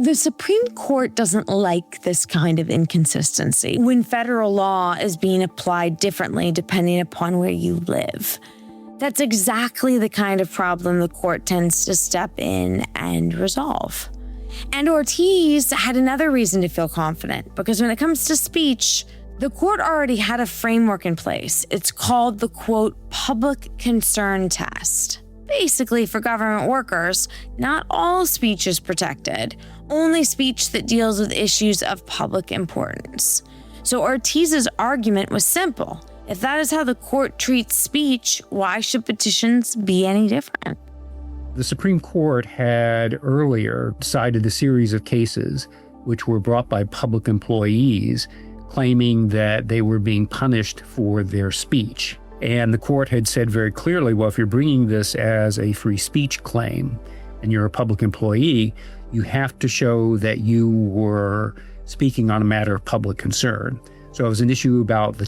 [SPEAKER 5] The Supreme Court doesn't like this kind of inconsistency when federal law is being applied differently depending upon where you live. That's exactly the kind of problem the court tends to step in and resolve. And Ortiz had another reason to feel confident, because when it comes to speech, the court already had a framework in place. It's called the, quote, public concern test. Basically, for government workers, not all speech is protected, only speech that deals with issues of public importance. So Ortiz's argument was simple. If that is how the court treats speech, why should petitions be any different?
[SPEAKER 10] The Supreme Court had earlier decided a series of cases which were brought by public employees claiming that they were being punished for their speech. And the court had said very clearly, if you're bringing this as a free speech claim and you're a public employee, you have to show that you were speaking on a matter of public concern. So it was an issue about the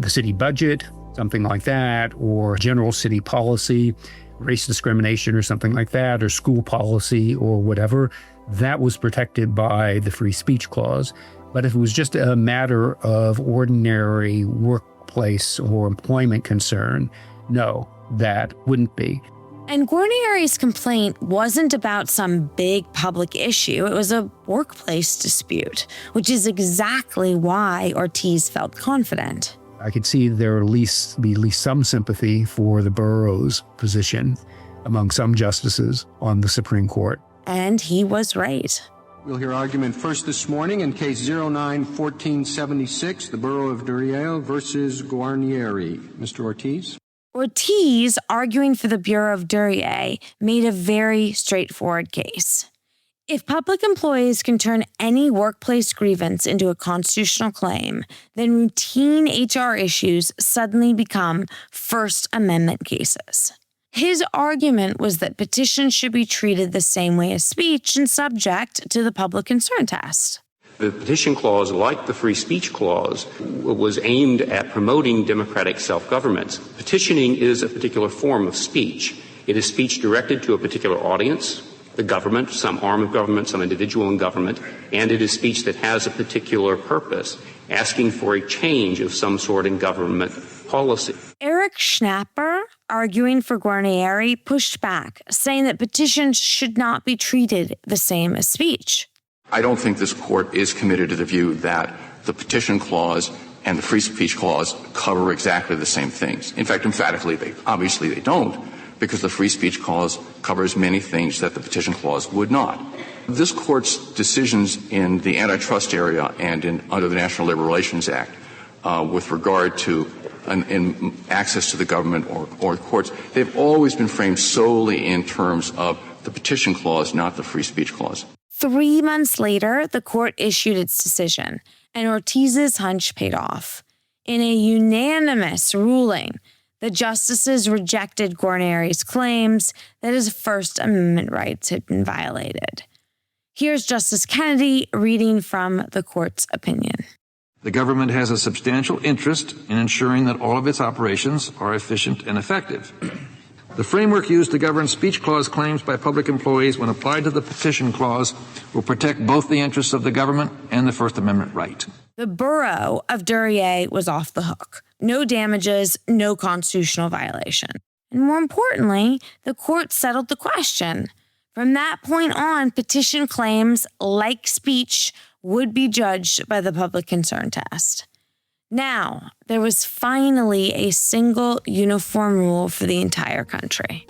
[SPEAKER 10] city budget, something like that, or general city policy, race discrimination or something like that, or school policy or whatever. That was protected by the free speech clause. But if it was just a matter of ordinary workplace or employment concern, no, that wouldn't be.
[SPEAKER 5] And Guarneri's complaint wasn't about some big public issue. It was a workplace dispute, which is exactly why Ortiz felt confident.
[SPEAKER 10] I could see there be at least some sympathy for the borough's position among some justices on the Supreme Court.
[SPEAKER 5] And he was right.
[SPEAKER 11] We'll hear argument first this morning in Case 09-1476, the Borough of Duryea versus Guarneri. Mr. Ortiz.
[SPEAKER 5] Ortiz, arguing for the Bureau of Duryea, made a very straightforward case. If public employees can turn any workplace grievance into a constitutional claim, then routine HR issues suddenly become First Amendment cases. His argument was that petitions should be treated the same way as speech and subject to the public concern test.
[SPEAKER 12] The petition clause, like the free speech clause, was aimed at promoting democratic self-government. Petitioning is a particular form of speech. It is speech directed to a particular audience, the government, some arm of government, some individual in government, and it is speech that has a particular purpose, asking for a change of some sort in government policy.
[SPEAKER 5] Eric Schnapper, arguing for Guarneri, pushed back, saying that petitions should not be treated the same as speech.
[SPEAKER 13] I don't think this court is committed to the view that the petition clause and the free speech clause cover exactly the same things. In fact, emphatically, obviously they don't, because the free speech clause covers many things that the petition clause would not. This court's decisions in the antitrust area and under the National Labor Relations Act with regard to in access to the government or courts, they've always been framed solely in terms of the petition clause, not the free speech clause.
[SPEAKER 5] 3 months later, the court issued its decision, and Ortiz's hunch paid off. In a unanimous ruling, the justices rejected Guarneri's claims that his First Amendment rights had been violated. Here's Justice Kennedy reading from the court's opinion.
[SPEAKER 14] The government has a substantial interest in ensuring that all of its operations are efficient and effective. The framework used to govern speech clause claims by public employees when applied to the petition clause will protect both the interests of the government and the First Amendment right.
[SPEAKER 5] The borough of Duryea was off the hook. No damages, no constitutional violation. And more importantly, the court settled the question. From that point on, petition claims, like speech, would be judged by the public concern test. Now, there was finally a single uniform rule for the entire country.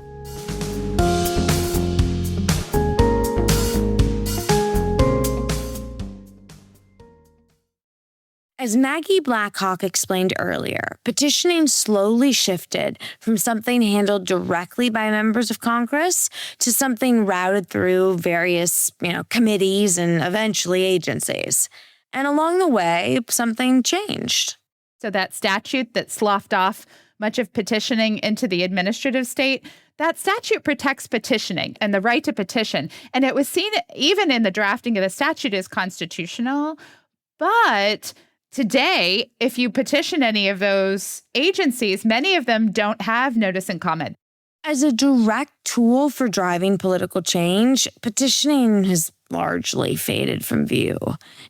[SPEAKER 5] As Maggie Blackhawk explained earlier, petitioning slowly shifted from something handled directly by members of Congress to something routed through various, committees and eventually agencies. And along the way, something changed.
[SPEAKER 8] So that statute that sloughed off much of petitioning into the administrative state, that statute protects petitioning and the right to petition. And it was seen even in the drafting of the statute as constitutional. But today, if you petition any of those agencies, many of them don't have notice and comment.
[SPEAKER 5] As a direct tool for driving political change, petitioning has largely faded from view.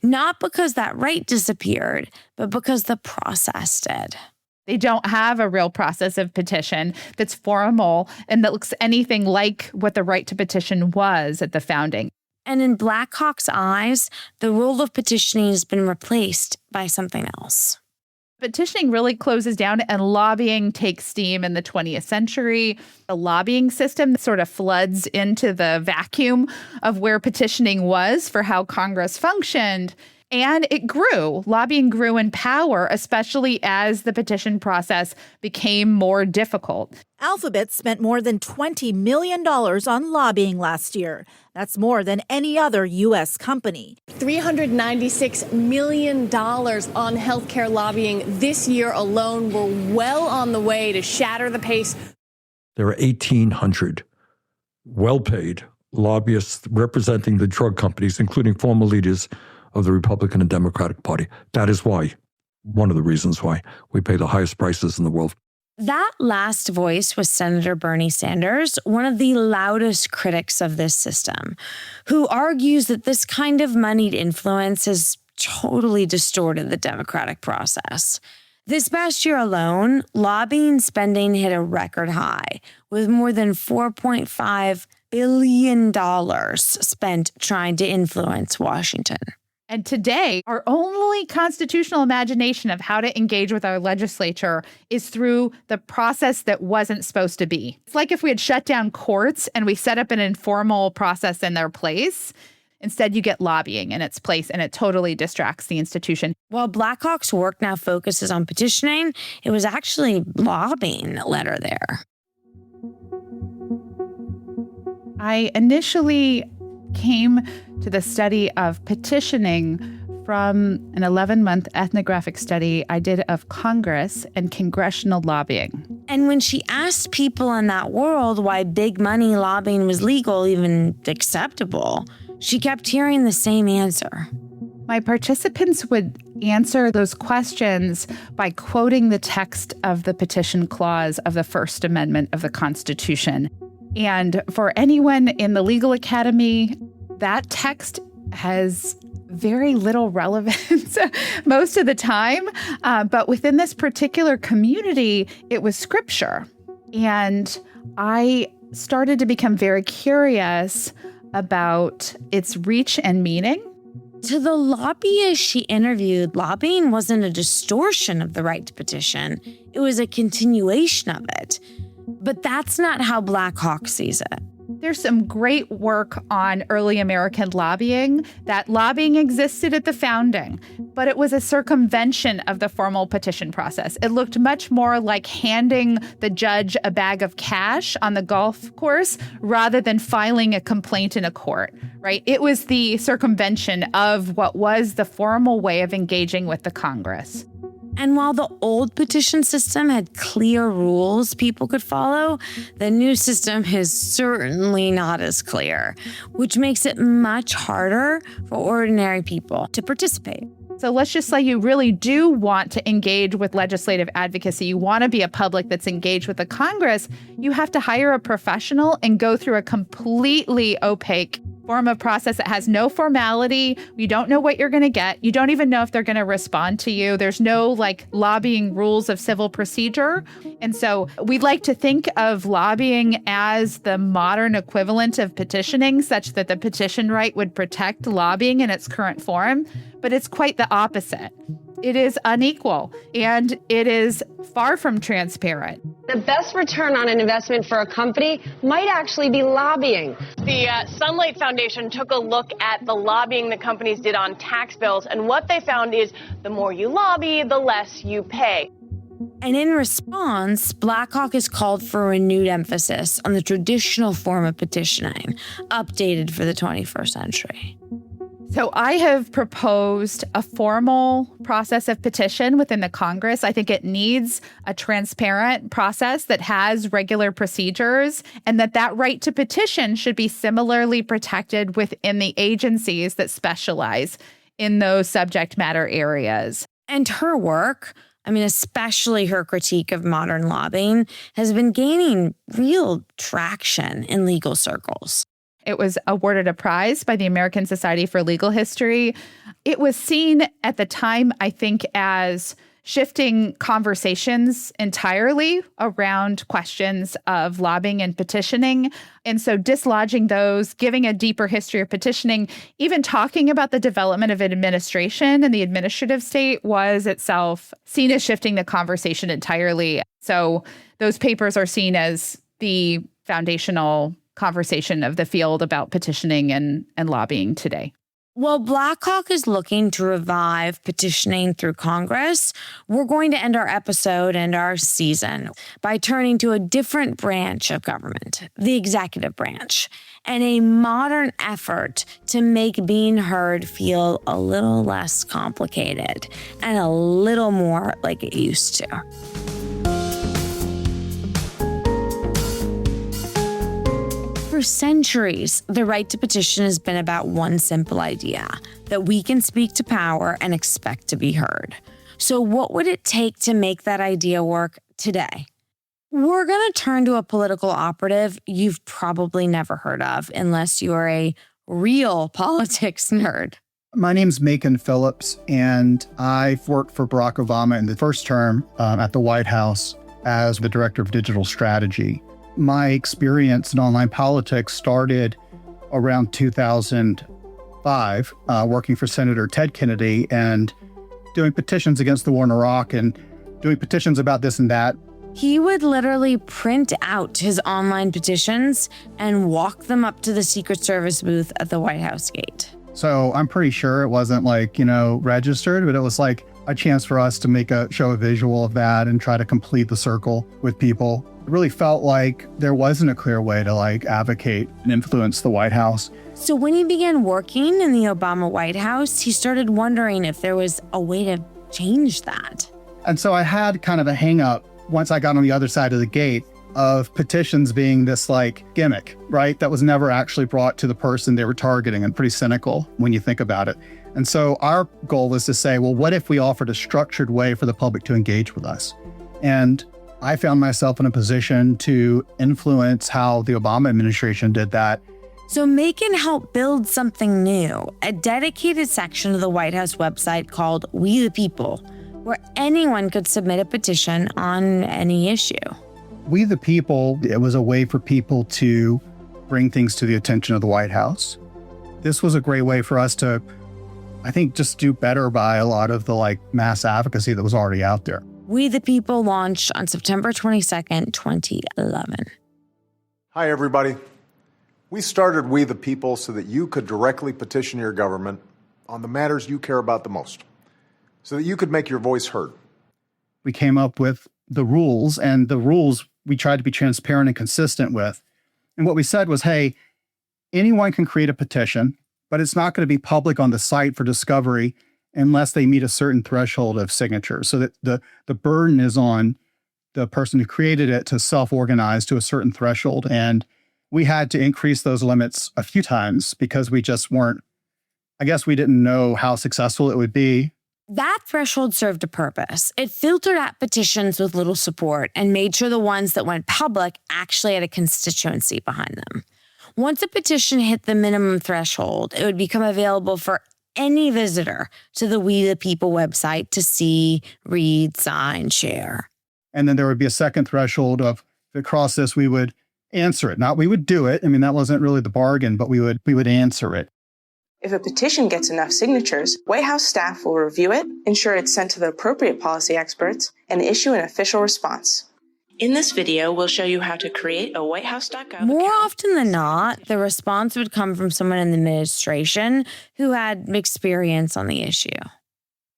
[SPEAKER 5] Not because that right disappeared, but because the process did.
[SPEAKER 8] They don't have a real process of petition that's formal and that looks anything like what the right to petition was at the founding.
[SPEAKER 5] And in Blackhawk's eyes, the role of petitioning has been replaced by something else.
[SPEAKER 8] Petitioning really closes down and lobbying takes steam in the 20th century. The lobbying system sort of floods into the vacuum of where petitioning was for how Congress functioned. And it grew. Lobbying grew in power, especially as the petition process became more difficult.
[SPEAKER 15] Alphabet spent more than $20 million on lobbying last year. That's more than any other U.S. company.
[SPEAKER 16] $396 million on healthcare lobbying this year alone. We're well on the way to shatter the pace.
[SPEAKER 17] There are 1,800 well-paid lobbyists representing the drug companies, including former leaders of the Republican and Democratic Party. That is why, one of the reasons why, we pay the highest prices in the world.
[SPEAKER 5] That last voice was Senator Bernie Sanders, one of the loudest critics of this system, who argues that this kind of moneyed influence has totally distorted the democratic process. This past year alone, lobbying spending hit a record high, with more than $4.5 billion spent trying to influence Washington.
[SPEAKER 8] And today, our only constitutional imagination of how to engage with our legislature is through the process that wasn't supposed to be. It's like if we had shut down courts and we set up an informal process in their place. Instead, you get lobbying in its place, and it totally distracts the institution.
[SPEAKER 5] While Blackhawk's work now focuses on petitioning, it was actually lobbying that led her there.
[SPEAKER 8] I initially came to the study of petitioning from an 11-month ethnographic study I did of Congress and congressional lobbying.
[SPEAKER 5] And when she asked people in that world why big money lobbying was legal, even acceptable, she kept hearing the same answer.
[SPEAKER 8] My participants would answer those questions by quoting the text of the petition clause of the First Amendment of the Constitution. And for anyone in the legal academy, that text has very little relevance most of the time. But within this particular community, it was scripture. And I started to become very curious about its reach and meaning.
[SPEAKER 5] To the lobbyists she interviewed, lobbying wasn't a distortion of the right to petition. It was a continuation of it. But that's not how Blackhawk sees it.
[SPEAKER 8] There's some great work on early American lobbying. That lobbying existed at the founding, but it was a circumvention of the formal petition process. It looked much more like handing the judge a bag of cash on the golf course rather than filing a complaint in a court, right? It was the circumvention of what was the formal way of engaging with the Congress.
[SPEAKER 5] And while the old petition system had clear rules people could follow, the new system is certainly not as clear, which makes it much harder for ordinary people to participate.
[SPEAKER 8] So let's just say you really do want to engage with legislative advocacy. You want to be a public that's engaged with the Congress. You have to hire a professional and go through a completely opaque form of process that has no formality. You don't know what you're going to get. You don't even know if they're going to respond to you. There's no lobbying rules of civil procedure. And so we'd like to think of lobbying as the modern equivalent of petitioning, such that the petition right would protect lobbying in its current form. But it's quite the opposite. It is unequal, and it is far from transparent.
[SPEAKER 18] The best return on an investment for a company might actually be lobbying.
[SPEAKER 16] The Sunlight Foundation took a look at the lobbying that companies did on tax bills, and what they found is the more you lobby, the less you pay.
[SPEAKER 5] And in response, Blackhawk has called for a renewed emphasis on the traditional form of petitioning, updated for the 21st century.
[SPEAKER 8] So I have proposed a formal process of petition within the Congress. I think it needs a transparent process that has regular procedures, and that right to petition should be similarly protected within the agencies that specialize in those subject matter areas.
[SPEAKER 5] And her work, especially her critique of modern lobbying, has been gaining real traction in legal circles.
[SPEAKER 8] It was awarded a prize by the American Society for Legal History. It was seen at the time, I think, as shifting conversations entirely around questions of lobbying and petitioning. And so dislodging those, giving a deeper history of petitioning, even talking about the development of administration and the administrative state was itself seen as shifting the conversation entirely. So those papers are seen as the foundational conversation of the field about petitioning and lobbying today.
[SPEAKER 5] While Blackhawk is looking to revive petitioning through Congress, we're going to end our episode and our season by turning to a different branch of government, the executive branch, and a modern effort to make being heard feel a little less complicated and a little more like it used to. For centuries, the right to petition has been about one simple idea, that we can speak to power and expect to be heard. So what would it take to make that idea work today? We're going to turn to a political operative you've probably never heard of unless you're a real politics nerd.
[SPEAKER 19] My name's Macon Phillips, and I've worked for Barack Obama in the first term at the White House as the Director of Digital Strategy. My experience in online politics started around 2005, working for Senator Ted Kennedy and doing petitions against the war in Iraq and doing petitions about this and that.
[SPEAKER 5] He would literally print out his online petitions and walk them up to the Secret Service booth at the White House gate.
[SPEAKER 19] So I'm pretty sure it wasn't registered, but it was like a chance for us to show a visual of that and try to complete the circle with people. It really felt like there wasn't a clear way to advocate and influence the White House.
[SPEAKER 5] So when he began working in the Obama White House, he started wondering if there was a way to change that.
[SPEAKER 19] And so I had kind of a hang up once I got on the other side of the gate of petitions being this gimmick, right? That was never actually brought to the person they were targeting, and pretty cynical when you think about it. And so our goal was to say, well, what if we offered a structured way for the public to engage with us? And I found myself in a position to influence how the Obama administration did that.
[SPEAKER 5] So Macon helped build something new, a dedicated section of the White House website called We the People, where anyone could submit a petition on any issue.
[SPEAKER 19] We the People, it was a way for people to bring things to the attention of the White House. This was a great way for us to, I think, just do better by a lot of the mass advocacy that was already out there.
[SPEAKER 5] We the People launched on September 22nd, 2011.
[SPEAKER 20] Hi, everybody. We started We the People so that you could directly petition your government on the matters you care about the most, so that you could make your voice heard.
[SPEAKER 19] We came up with the rules, and the rules we tried to be transparent and consistent with. And what we said was, hey, anyone can create a petition, but it's not going to be public on the site for discovery, unless they meet a certain threshold of signatures. So that the burden is on the person who created it to self-organize to a certain threshold. And we had to increase those limits a few times because we just weren't, I guess we didn't know how successful it would be.
[SPEAKER 5] That threshold served a purpose. It filtered out petitions with little support and made sure the ones that went public actually had a constituency behind them. Once a petition hit the minimum threshold, it would become available for any visitor to the We the People website to see, read, sign, share.
[SPEAKER 19] And then there would be a second threshold of, if it crossed this, we would answer it. Not we would do it. I mean, that wasn't really the bargain, but we would answer it.
[SPEAKER 21] If a petition gets enough signatures, White House staff will review it, ensure it's sent to the appropriate policy experts, and issue an official response. In this video, we'll show you how to create a whitehouse.gov account.
[SPEAKER 5] More often than not, the response would come from someone in the administration who had experience on the issue.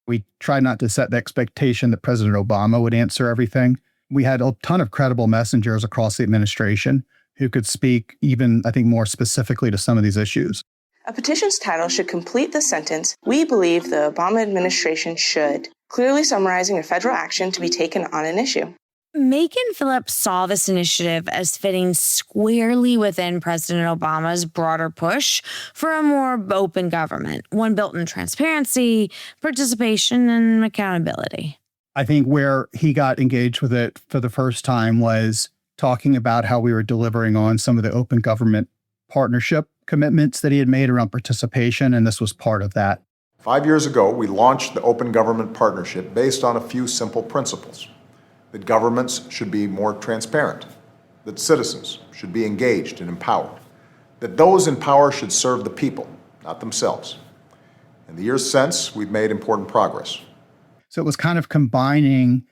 [SPEAKER 19] We tried not to set the expectation that President Obama would answer everything. We had a ton of credible messengers across the administration who could speak even, I think, more specifically to some of these issues.
[SPEAKER 21] A petition's title should complete the sentence, "We believe the Obama administration should," clearly summarizing a federal action to be taken on an issue.
[SPEAKER 5] Macon Phillips saw this initiative as fitting squarely within President Obama's broader push for a more open government, one built in transparency, participation, and accountability.
[SPEAKER 19] I think where he got engaged with it for the first time was talking about how we were delivering on some of the open government partnership commitments that he had made around participation, and this was part of that.
[SPEAKER 20] 5 years ago, we launched the Open Government Partnership based on a few simple principles: that governments should be more transparent, that citizens should be engaged and empowered, that those in power should serve the people, not themselves. In the years since, we've made important progress.
[SPEAKER 19] So it was kind of combining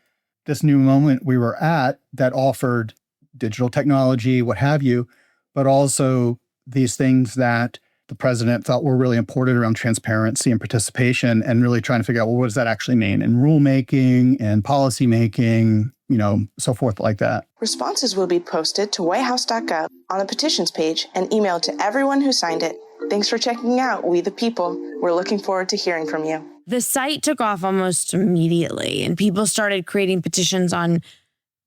[SPEAKER 19] this new moment we were at that offered digital technology, what have you, but also these things that the president thought were really important around transparency and participation, and really trying to figure out, well, what does that actually mean in rulemaking and policymaking, so forth like that.
[SPEAKER 21] Responses will be posted to whitehouse.gov on the petitions page and emailed to everyone who signed it. Thanks for checking out We the People. We're looking forward to hearing from you.
[SPEAKER 5] The site took off almost immediately, and people started creating petitions on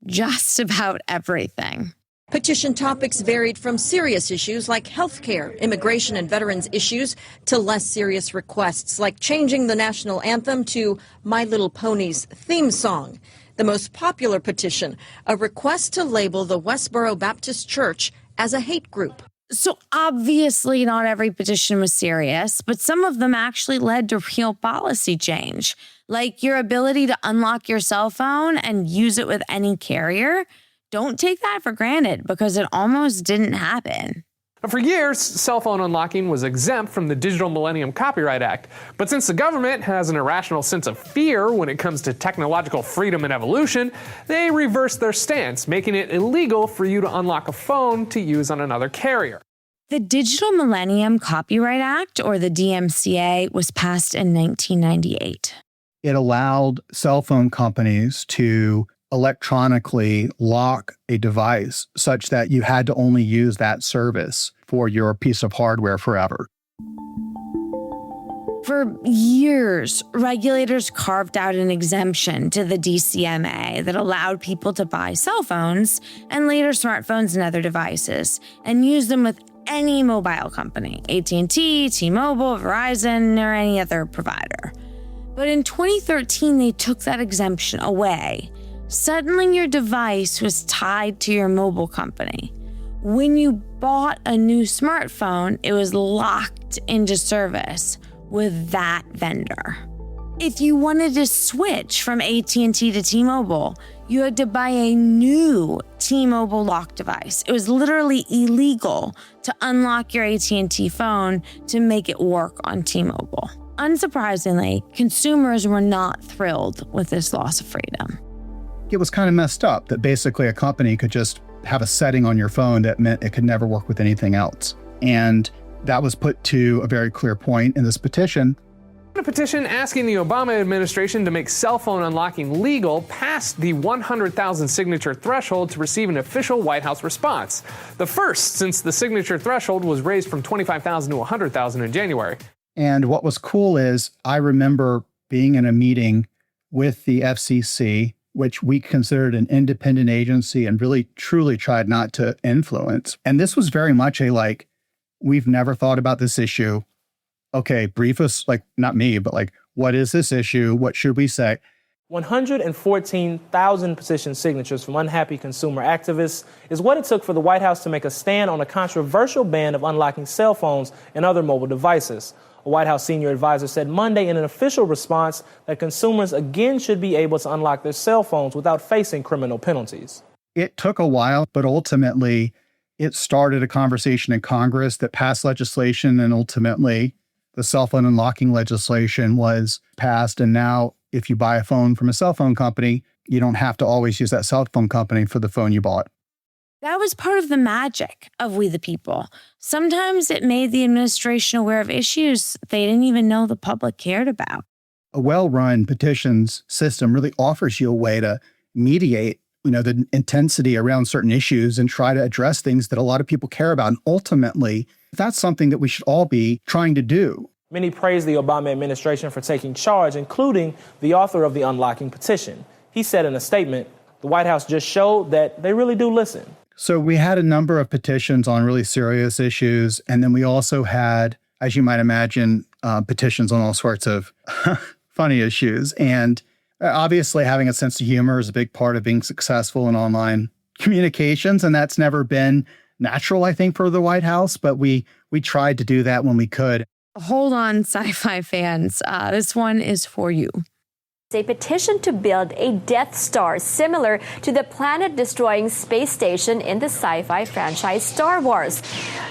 [SPEAKER 5] just about everything.
[SPEAKER 22] Petition topics varied from serious issues like healthcare, immigration, and veterans issues to less serious requests like changing the national anthem to My Little Pony's theme song. The most popular petition, a request to label the Westboro Baptist Church as a hate group.
[SPEAKER 5] So obviously not every petition was serious, but some of them actually led to real policy change, like your ability to unlock your cell phone and use it with any carrier. Don't take that for granted because it almost didn't happen.
[SPEAKER 23] For years, cell phone unlocking was exempt from the Digital Millennium Copyright Act. But since the government has an irrational sense of fear when it comes to technological freedom and evolution, they reversed their stance, making it illegal for you to unlock a phone to use on another carrier.
[SPEAKER 5] The Digital Millennium Copyright Act, or the DMCA, was passed in 1998.
[SPEAKER 19] It allowed cell phone companies to electronically lock a device such that you had to only use that service for your piece of hardware forever.
[SPEAKER 5] For years, regulators carved out an exemption to the DCMA that allowed people to buy cell phones and later smartphones and other devices and use them with any mobile company, AT&T, T-Mobile, Verizon, or any other provider. But in 2013, they took that exemption away. Suddenly, your device was tied to your mobile company. When you bought a new smartphone, it was locked into service with that vendor. If you wanted to switch from AT&T to T-Mobile, you had to buy a new T-Mobile lock device. It was literally illegal to unlock your AT&T phone to make it work on T-Mobile. Unsurprisingly, consumers were not thrilled with this loss of freedom.
[SPEAKER 19] It was kind of messed up that basically a company could just have a setting on your phone that meant it could never work with anything else. And that was put to a very clear point in this petition.
[SPEAKER 23] A petition asking the Obama administration to make cell phone unlocking legal passed the 100,000 signature threshold to receive an official White House response. The first since the signature threshold was raised from 25,000 to 100,000 in January.
[SPEAKER 19] And what was cool is I remember being in a meeting with the FCC, which we considered an independent agency and really truly tried not to influence. And this was very much a like, we've never thought about this issue. Okay, brief us, like not me, but like, what is this issue? What should we say?
[SPEAKER 1] 114,000 petition signatures from unhappy consumer activists is what it took for the White House to make a stand on a controversial ban of unlocking cell phones and other mobile devices. A White House senior advisor said Monday in an official response that consumers again should be able to unlock their cell phones without facing criminal penalties.
[SPEAKER 19] It took a while, but ultimately it started a conversation in Congress that passed legislation, and ultimately the cell phone unlocking legislation was passed. And now if you buy a phone from a cell phone company, you don't have to always use that cell phone company for the phone you bought.
[SPEAKER 5] That was part of the magic of We the People. Sometimes it made the administration aware of issues they didn't even know the public cared about.
[SPEAKER 19] A well-run petitions system really offers you a way to mediate, the intensity around certain issues and try to address things that a lot of people care about. And ultimately, that's something that we should all be trying to do.
[SPEAKER 1] Many praised the Obama administration for taking charge, including the author of the unlocking petition. He said in a statement, the White House just showed that they really do listen.
[SPEAKER 19] So we had a number of petitions on really serious issues. And then we also had, as you might imagine, petitions on all sorts of funny issues. And obviously having a sense of humor is a big part of being successful in online communications. And that's never been natural, I think, for the White House. But we tried to do that when we could.
[SPEAKER 5] Hold on, sci-fi fans. This one is for you.
[SPEAKER 2] A petition to build a Death Star similar to the planet-destroying space station in the sci-fi franchise Star Wars.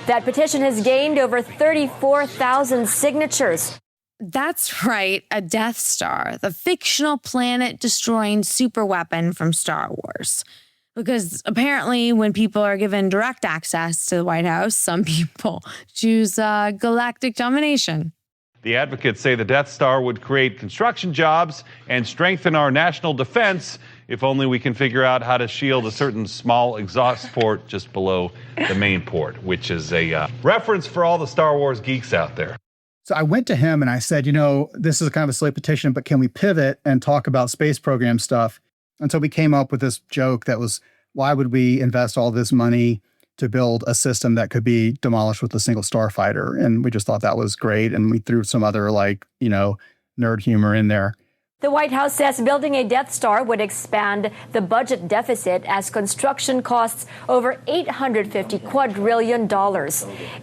[SPEAKER 2] That petition has gained over 34,000 signatures.
[SPEAKER 5] That's right, a Death Star, the fictional planet-destroying superweapon from Star Wars. Because apparently when people are given direct access to the White House, some people choose galactic domination.
[SPEAKER 3] The advocates say the Death Star would create construction jobs and strengthen our national defense if only we can figure out how to shield a certain small exhaust port just below the main port, which is a reference for all the Star Wars geeks out there.
[SPEAKER 19] So I went to him and I said, this is kind of a silly petition, but can we pivot and talk about space program stuff? And so we came up with this joke that was, why would we invest all this money to build a system that could be demolished with a single starfighter? And we just thought that was great. And we threw some other nerd humor in there.
[SPEAKER 2] The White House says building a Death Star would expand the budget deficit as construction costs over $850 quadrillion.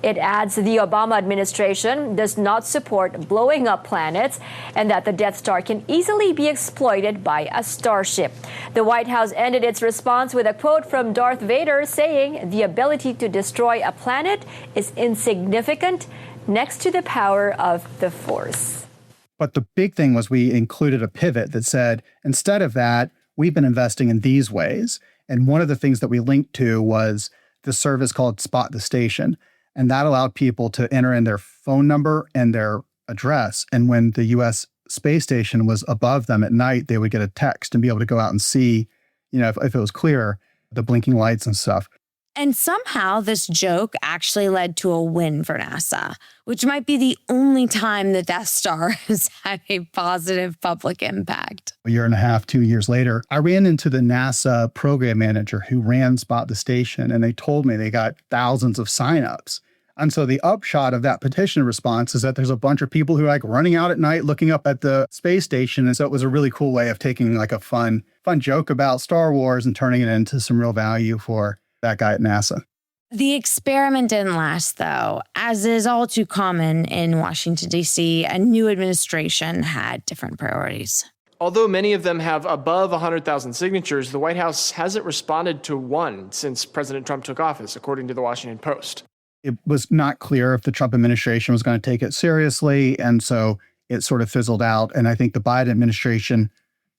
[SPEAKER 2] It adds the Obama administration does not support blowing up planets and that the Death Star can easily be exploited by a starship. The White House ended its response with a quote from Darth Vader saying the ability to destroy a planet is insignificant next to the power of the Force.
[SPEAKER 19] But the big thing was we included a pivot that said, instead of that, we've been investing in these ways. And one of the things that we linked to was the service called Spot the Station. And that allowed people to enter in their phone number and their address. And when the U.S. space station was above them at night, they would get a text and be able to go out and see, if it was clear, the blinking lights and stuff.
[SPEAKER 5] And somehow this joke actually led to a win for NASA, which might be the only time the Death Star has had a positive public impact.
[SPEAKER 19] A year and a half, 2 years later, I ran into the NASA program manager who ran Spot the Station, and they told me they got thousands of signups. And so the upshot of that petition response is that there's a bunch of people who are running out at night looking up at the space station. And so it was a really cool way of taking a fun joke about Star Wars and turning it into some real value for that guy at NASA.
[SPEAKER 5] The experiment didn't last, though. As is all too common in Washington, D.C., a new administration had different priorities.
[SPEAKER 23] Although many of them have above 100,000 signatures, the White House hasn't responded to one since President Trump took office, according to the Washington Post.
[SPEAKER 19] It was not clear if the Trump administration was going to take it seriously, and so it sort of fizzled out. And I think the Biden administration,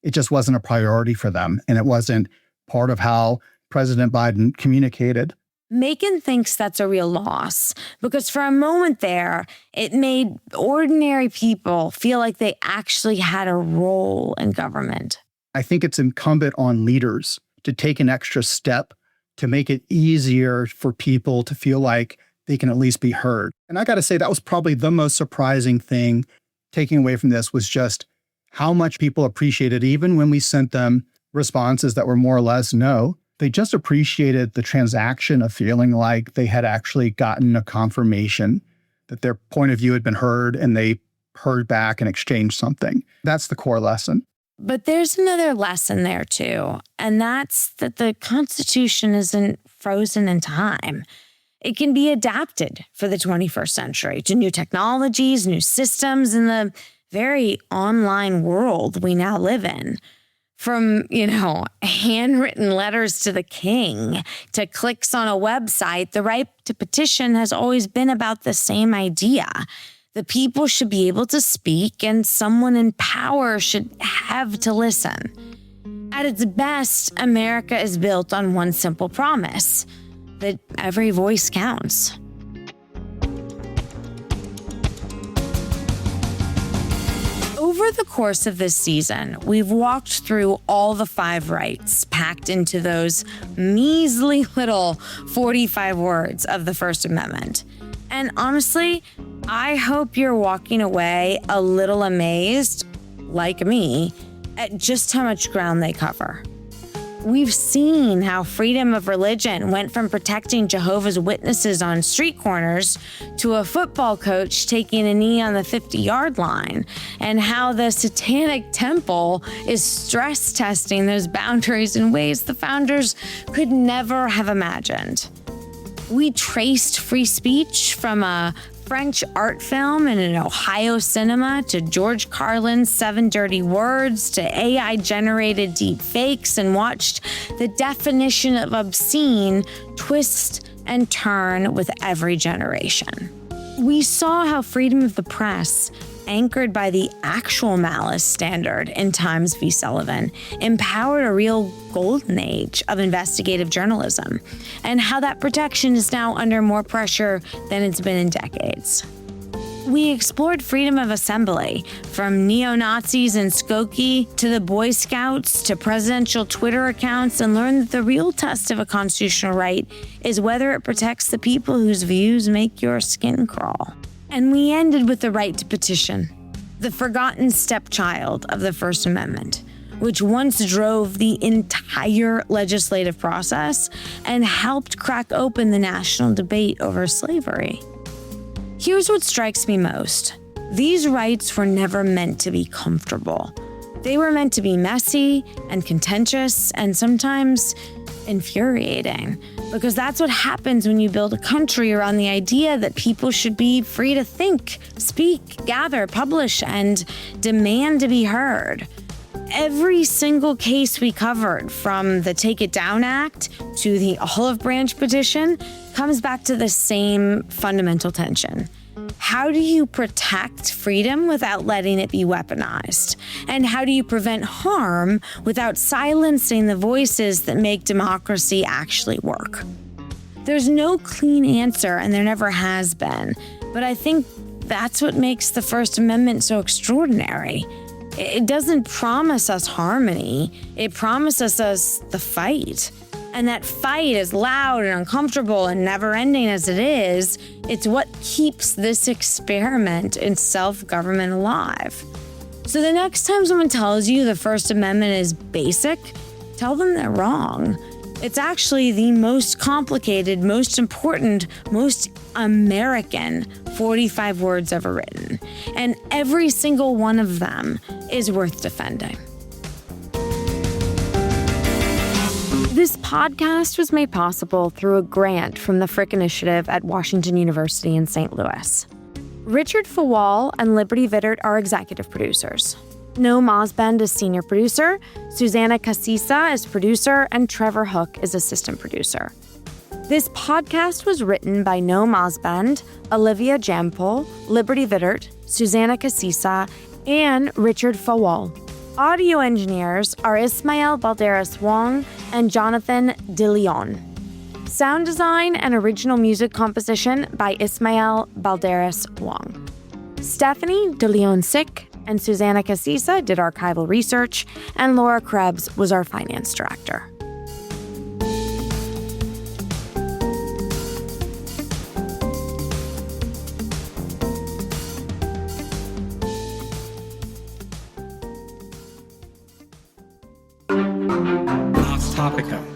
[SPEAKER 19] it just wasn't a priority for them, and it wasn't part of how President Biden communicated.
[SPEAKER 5] Macon thinks that's a real loss because for a moment there, it made ordinary people feel like they actually had a role in government.
[SPEAKER 19] I think it's incumbent on leaders to take an extra step to make it easier for people to feel like they can at least be heard. And I got to say, that was probably the most surprising thing taking away from this was just how much people appreciated, even when we sent them responses that were more or less no, they just appreciated the transaction of feeling like they had actually gotten a confirmation that their point of view had been heard and they heard back and exchanged something. That's the core lesson.
[SPEAKER 5] But there's another lesson there too, and that's that the Constitution isn't frozen in time. It can be adapted for the 21st century to new technologies, new systems, and the very online world we now live in. From, handwritten letters to the king to clicks on a website, the right to petition has always been about the same idea. The people should be able to speak, and someone in power should have to listen. At its best, America is built on one simple promise, that every voice counts. Over the course of this season, we've walked through all the 5 rights packed into those measly little 45 words of the First Amendment. And honestly, I hope you're walking away a little amazed, like me, at just how much ground they cover. We've seen how freedom of religion went from protecting Jehovah's Witnesses on street corners to a football coach taking a knee on the 50-yard line, and how the Satanic Temple is stress testing those boundaries in ways the founders could never have imagined. We traced free speech from a French art film in an Ohio cinema to George Carlin's 7 Dirty Words to AI-generated deep fakes, and watched the definition of obscene twist and turn with every generation. We saw how freedom of the press, anchored by the actual malice standard in Times v. Sullivan, empowered a real golden age of investigative journalism, and how that protection is now under more pressure than it's been in decades. We explored freedom of assembly, from neo-Nazis in Skokie to the Boy Scouts to presidential Twitter accounts, and learned that the real test of a constitutional right is whether it protects the people whose views make your skin crawl. And we ended with the right to petition, the forgotten stepchild of the First Amendment, which once drove the entire legislative process and helped crack open the national debate over slavery. Here's what strikes me most. These rights were never meant to be comfortable. They were meant to be messy and contentious and sometimes infuriating, because that's what happens when you build a country around the idea that people should be free to think, speak, gather, publish, and demand to be heard. Every single case we covered, from the Take It Down Act to the Olive Branch petition, comes back to the same fundamental tension. How do you protect freedom without letting it be weaponized? And how do you prevent harm without silencing the voices that make democracy actually work? There's no clean answer, and there never has been. But I think that's what makes the First Amendment so extraordinary. It doesn't promise us harmony. It promises us the fight. And that fight, as loud and uncomfortable and never-ending as it is, it's what keeps this experiment in self-government alive. So the next time someone tells you the First Amendment is basic, tell them they're wrong. It's actually the most complicated, most important, most American 45 words ever written. And every single one of them is worth defending. This podcast was made possible through a grant from the Frick Initiative at Washington University in St. Louis. Richard Fawal and Liberty Vittert are executive producers. Noam Osbend is senior producer, Susanna Casisa is producer, and Trevor Hook is assistant producer. This podcast was written by Noam Osbend, Olivia Jampol, Liberty Vittert, Susanna Casisa, and Richard Fawal. Audio engineers are Ismael Balderas Wong and Jonathan DeLeon. Sound design and original music composition by Ismael Balderas Wong. Stephanie DeLeon-Sick and Susanna Casisa did archival research, and Laura Krebs was our finance director.
[SPEAKER 4] topic of.